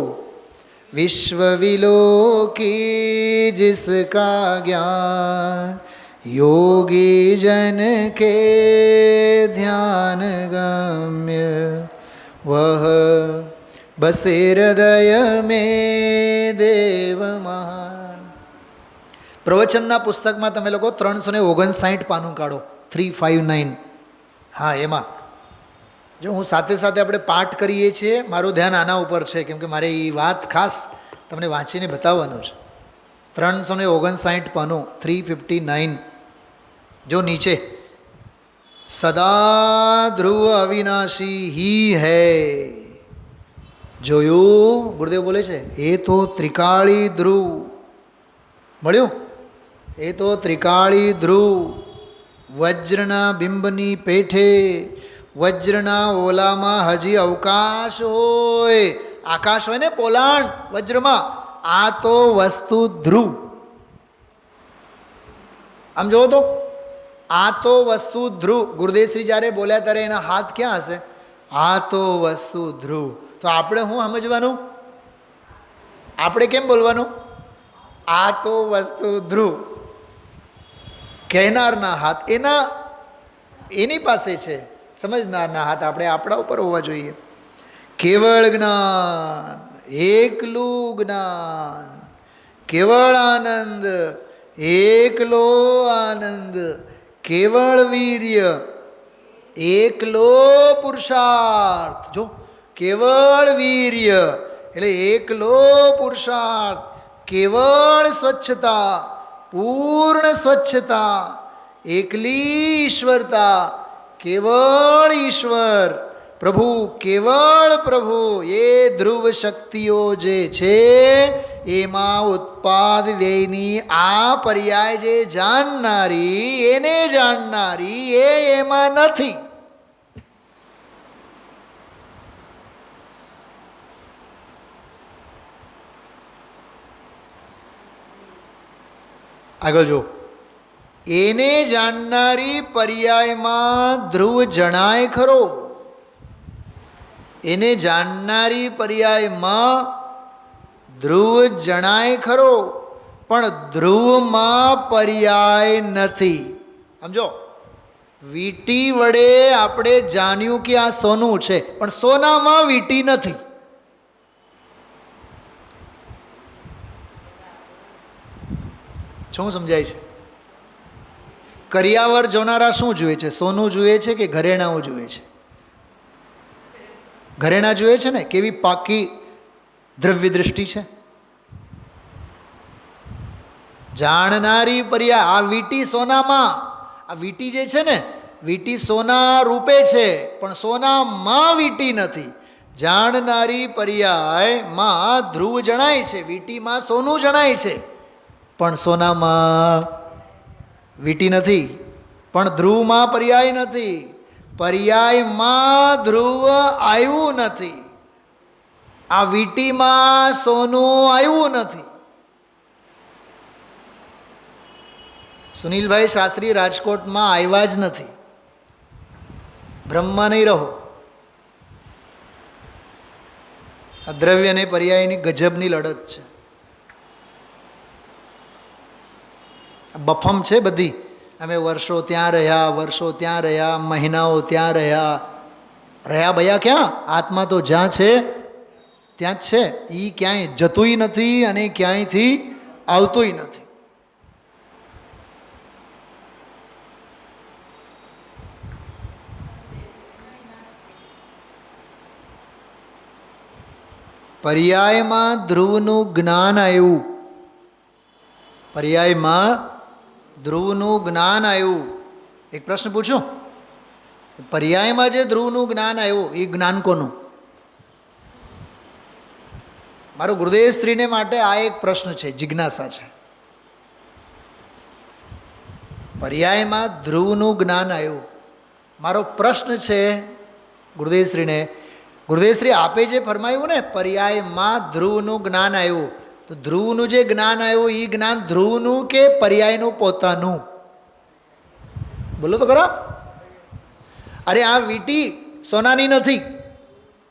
विश्व विलोकी जिसका ज्ञान योगी जन के ध्यान गम्य वह बसे हृदय में देव महान. પ્રવચનના પુસ્તકમાં તમે લોકો 359 પાનું કાઢો, 359. હા, એમાં જો હું સાથે સાથે આપણે પાઠ કરીએ છીએ, મારું ધ્યાન આના ઉપર છે, કેમ કે મારે એ વાત ખાસ તમને વાંચીને બતાવવાનું છે. 359 પાનું, 359. જો નીચે સદા ધ્રુવ અવિનાશી હી હૈ. જોયું? ગુરુદેવ બોલે છે એ તો ત્રિકાળી ધ્રુવ મળ્યું. એ તો ત્રિકાળી ધ્રુવ વજ્રના બિંબની પેઠે વજ્રના ઓલામાં હજી અવકાશ હોય, આકાશ હોય ને પોલાણ વજ્રમાં, આ તો વસ્તુ ધ્રુવ. આમ જોવો તો આ તો વસ્તુ ધ્રુવ. ગુરુદેવશ્રી જ્યારે બોલ્યા ત્યારે એના હાથ ક્યાં હશે? આ તો વસ્તુ ધ્રુવ. તો આપણે શું સમજવાનું? આપણે કેમ બોલવાનું? આ તો વસ્તુ ધ્રુવ. કહેનારના હાથ એની પાસે છે, સમજનારના હાથ આપણે આપણા ઉપર હોવા જોઈએ. કેવળ જ્ઞાન, એકલું જ્ઞાન, કેવળ આનંદ, એકલો આનંદ, કેવળ વીર્ય, એકલો પુરુષાર્થ. જો કેવળ વીર્ય એટલે એકલો પુરુષાર્થ, કેવળ સ્વચ્છતા, પૂર્ણ સ્વચ્છતા, એકલી ઈશ્વરતા, કેવળ ઈશ્વર, પ્રભુ કેવળ પ્રભુ. એ ધ્રુવ શક્તિઓ જે છે એમાં ઉત્પાદ વ્યયની આ પર્યાય જે જાણનારી, એને જાણનારી એમાં નથી. આગળ જો, એને જાણનારી પર્યાયમાં ધ્રુવ જણાય ખરો. એને જાણનારી પર્યાયમાં ધ્રુવ જણાય ખરો, પણ ધ્રુવમાં પર્યાય નથી. સમજો, વીટી વડે આપણે જાણ્યું કે આ સોનું છે, પણ સોનામાં વીટી નથી. શું સમજાય છે? કરિયાવર જોનારા શું જુએ છે? સોનું જુએ છે કે ઘરેણાઓ જુએ છે? ઘરેણા જુએ છે ને. કેવી પાકી દ્રવ્ય દૃષ્ટિ છે. જાણનારી પર્યાય આ વીટી સોનામાં, આ વીટી જે છે ને, વીટી સોના રૂપે છે, પણ સોનામાં વીટી નથી. જાણનારી પર્યાયમાં ધ્રુવ જણાય છે, વીટીમાં સોનું જણાય છે, પણ સોનામાં વીટી નથી. પણ ધ્રુવમાં પર્યાય નથી. પર્યાયમાં ધ્રુવ આવ્યું નથી. આ વીટીમાં સોનું આવ્યું નથી. સુનિલભાઈ શાસ્ત્રી રાજકોટમાં આવ્યા જ નથી. બ્રહ્મમાં નહીં રહો. આ દ્રવ્ય અને પર્યાયની ગજબની લડત છે. બફમ છે બધી. અમે વર્ષો ત્યાં રહ્યા, વર્ષો ત્યાં રહ્યા, મહિનાઓ ત્યાં રહ્યા. રહ્યા ભયા ક્યાં? આત્મા તો જ્યાં છે ત્યાં જ છે. એ ક્યાંય જતુંય નથી અને ક્યાંયથી આવતુંય નથી. પર્યાયમાં ધ્રુવનું જ્ઞાન આવ્યું. પર્યાયમાં ધ્રુવનું જ્ઞાન આવ્યું. એક પ્રશ્ન પૂછો, પર્યાયમાં જે ધ્રુવનું જ્ઞાન આવ્યું એ જ્ઞાન કોનું? મારો ગુરુદેવ શ્રીને માટે આ એક પ્રશ્ન છે, જિજ્ઞાસા છે. પર્યાયમાં ધ્રુવનું જ્ઞાન આવ્યું. મારો પ્રશ્ન છે ગુરુદેવ શ્રીને, ગુરુદેવ શ્રી આપે જે ફરમાયું ને પર્યાયમાં ધ્રુવનું જ્ઞાન આવ્યું, તો ધ્રુવનું જે જ્ઞાન આવ્યું એ જ્ઞાન ધ્રુવનું કે પર્યાયનું પોતાનું? બોલો તો ખરા. અરે આ વીટી સોનાની નથી.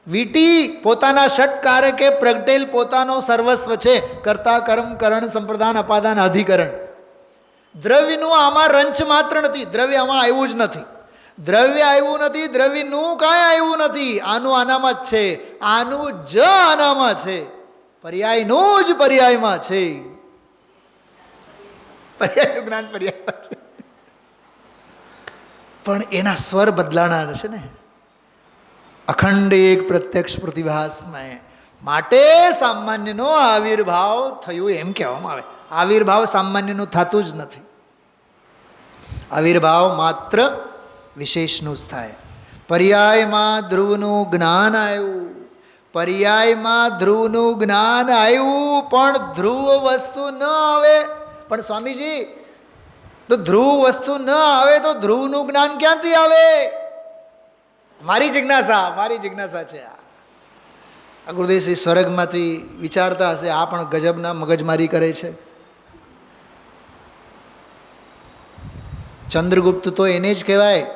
વીટી પોતાના ષટકારકે પ્રગટેલ પોતાનો સર્વસ્વ છે. કર્તા કર્મ કરણ સંપ્રદાન અપાદાન અધિકરણ. દ્રવ્યનું આમાં રંચ માત્ર નથી. દ્રવ્ય આમાં આવ્યું જ નથી. દ્રવ્ય આવ્યું નથી. દ્રવ્યનું કાંઈ આવ્યું નથી. આનું આનામાં જ છે. આનું જ આનામાં છે. પર્યાયનું જ પર્યાયમાં છે. પર્યાયનું જ્ઞાન પર્યાયમાં છે, પણ એના સ્વર બદલાણા છે ને. અખંડ એક પ્રત્યક્ષ પ્રતિભાસમય. માટે સામાન્યનો આવિર્ભાવ થયું એમ કહેવામાં આવે. આવિર્ભાવ સામાન્યનું થતું જ નથી. આવિર્ભાવ માત્ર વિશેષનું જ થાય. પર્યાયમાં ધ્રુવનું જ્ઞાન આવ્યું. પર્યાયમાં ધ્રુવનું જ્ઞાન આવ્યું, પણ ધ્રુવ વસ્તુ ન આવે. પણ સ્વામીજી, તો ધ્રુવ વસ્તુ ન આવે તો ધ્રુવનું જ્ઞાન ક્યાંથી આવે? મારી જિજ્ઞાસા છે આ ગુરુદેવશ્રી સ્વર્ગમાંથી વિચારતા હશે, આ પણ ગજબના મગજમારી કરે છે. ચંદ્રગુપ્ત તો એને જ કહેવાય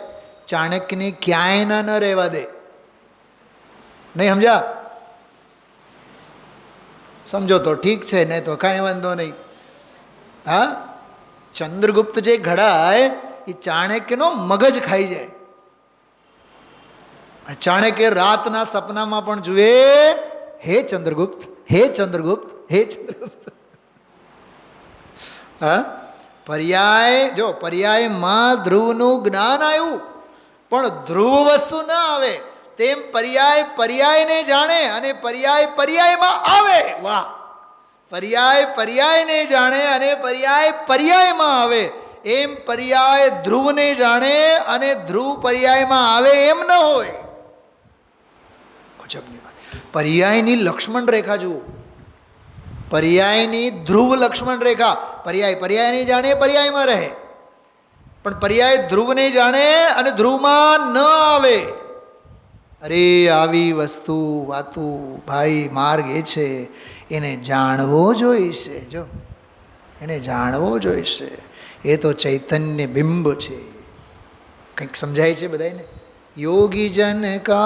ચાણક્યને ક્યાંય ન રહેવા દે. નહીં સમજ્યા? સમજો તો ઠીક છે, નહીં તો કાંઈ વાંધો નહીં. હા, ચંદ્રગુપ્ત જે ઘડાય એ ચાણક્યનો મગજ ખાઈ જાય. ચાણક્ય રાતના સપનામાં પણ જુએ, હે ચંદ્રગુપ્ત, હે ચંદ્રગુપ્ત, હે ચંદ્રગુપ્ત. હા, પર્યાયમાં ધ્રુવનું જ્ઞાન આવ્યું, પણ ધ્રુવ વસ્તુ ન આવે તેમ પર્યાયને જાણે અને પર્યાયમાં આવે. વાહ! પર્યાયને જાણે અને પર્યાયમાં આવે. એમ પર્યાય ધ્રુવને જાણે અને ધ્રુવ પર્યાયમાં આવે એમ ન હોય. ગજબની વાત. પર્યાયની લક્ષ્મણ રેખા જુઓ, પર્યાયની ધ્રુવ લક્ષ્મણ રેખા. પર્યાયને જાણે પર્યાયમાં રહે, પણ પર્યાય ધ્રુવને જાણે અને ધ્રુવમાં ન આવે. અરે આવી વસ્તુ વાતું ભાઈ, માર્ગ એ છે, એને જાણવો જોઈશે. જો એને જાણવો જોઈશે. એ તો ચૈતન્ય બિંબ છે. કંઈક સમજાય છે બધાને? योगी जन का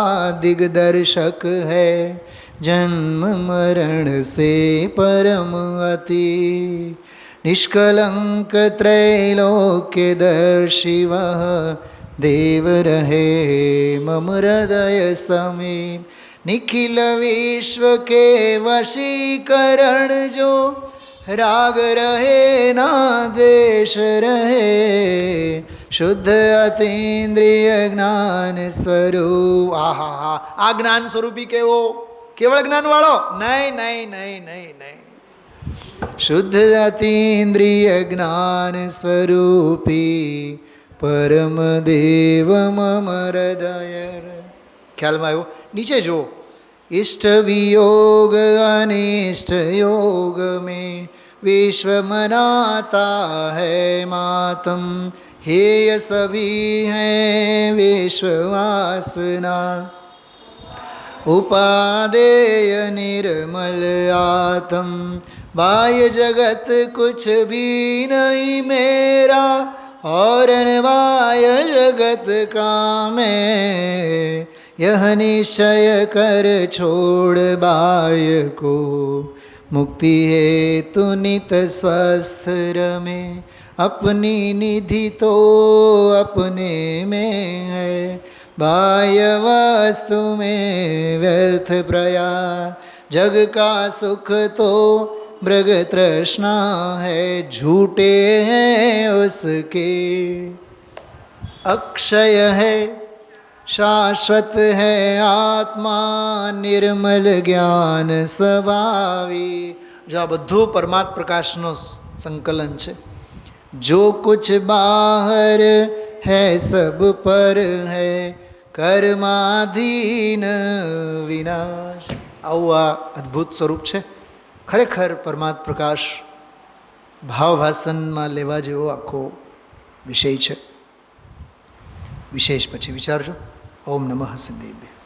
दिग्दर्शक है, जन्म मरण से परम अति, निष्कलंक त्रैलोक्य दर्शी वह, देव रहे मम हृदय समीप, निखिल विश्व के वशीकरण जो, राग रहे ना देश रहे, शुद्ध अतीन्द्रिय ज्ञान स्वरूप. આહા, આ જ્ઞાન સ્વરૂપી કેવો? કેવળ જ્ઞાન વાળો? નહીં. શુદ્ધ અતીન્દ્રિય જ્ઞાન સ્વરૂપી પરમ દેવ મમ હૃદય. ખ્યાલમાં આવ્યો? નીચે જુઓ. इष्ट वियोग अनिष्ट योग में विश्व मनाता है मातम, हेय सभी हैं विश्ववासना, उपादेय निर्मल आत्म, बाह्य जगत कुछ भी नहीं मेरा, और बाह्य जगत का मैं, यह निश्चय कर छोड़ बाह्य को, मुक्ति हेतु नित स्वस्थ रमे, अपनी निधि तो अपने में है, बाह्य वस्तु में व्यर्थ प्रयास, जग का सुख तो मृग तृष्णा है, झूठे हैं उसके, अक्षय है शाश्वत है आत्मा, निर्मल જ્ઞાન સ્વભાવી. જો આ બધું પરમાત્મ પ્રકાશનો સંકલન છે. જો કુછ બાહર હૈ સબ પર હૈ, કર્માધીન વિનાશ. આવું આ અદ્ભુત સ્વરૂપ છે. ખરેખર પરમાત્મ પ્રકાશ ભાવભાષણમાં લેવા જેવો આખો વિષય છે. વિશેષ પછી વિચારજો. ઓમ નમઃ સિદ્ધેભ્યઃ.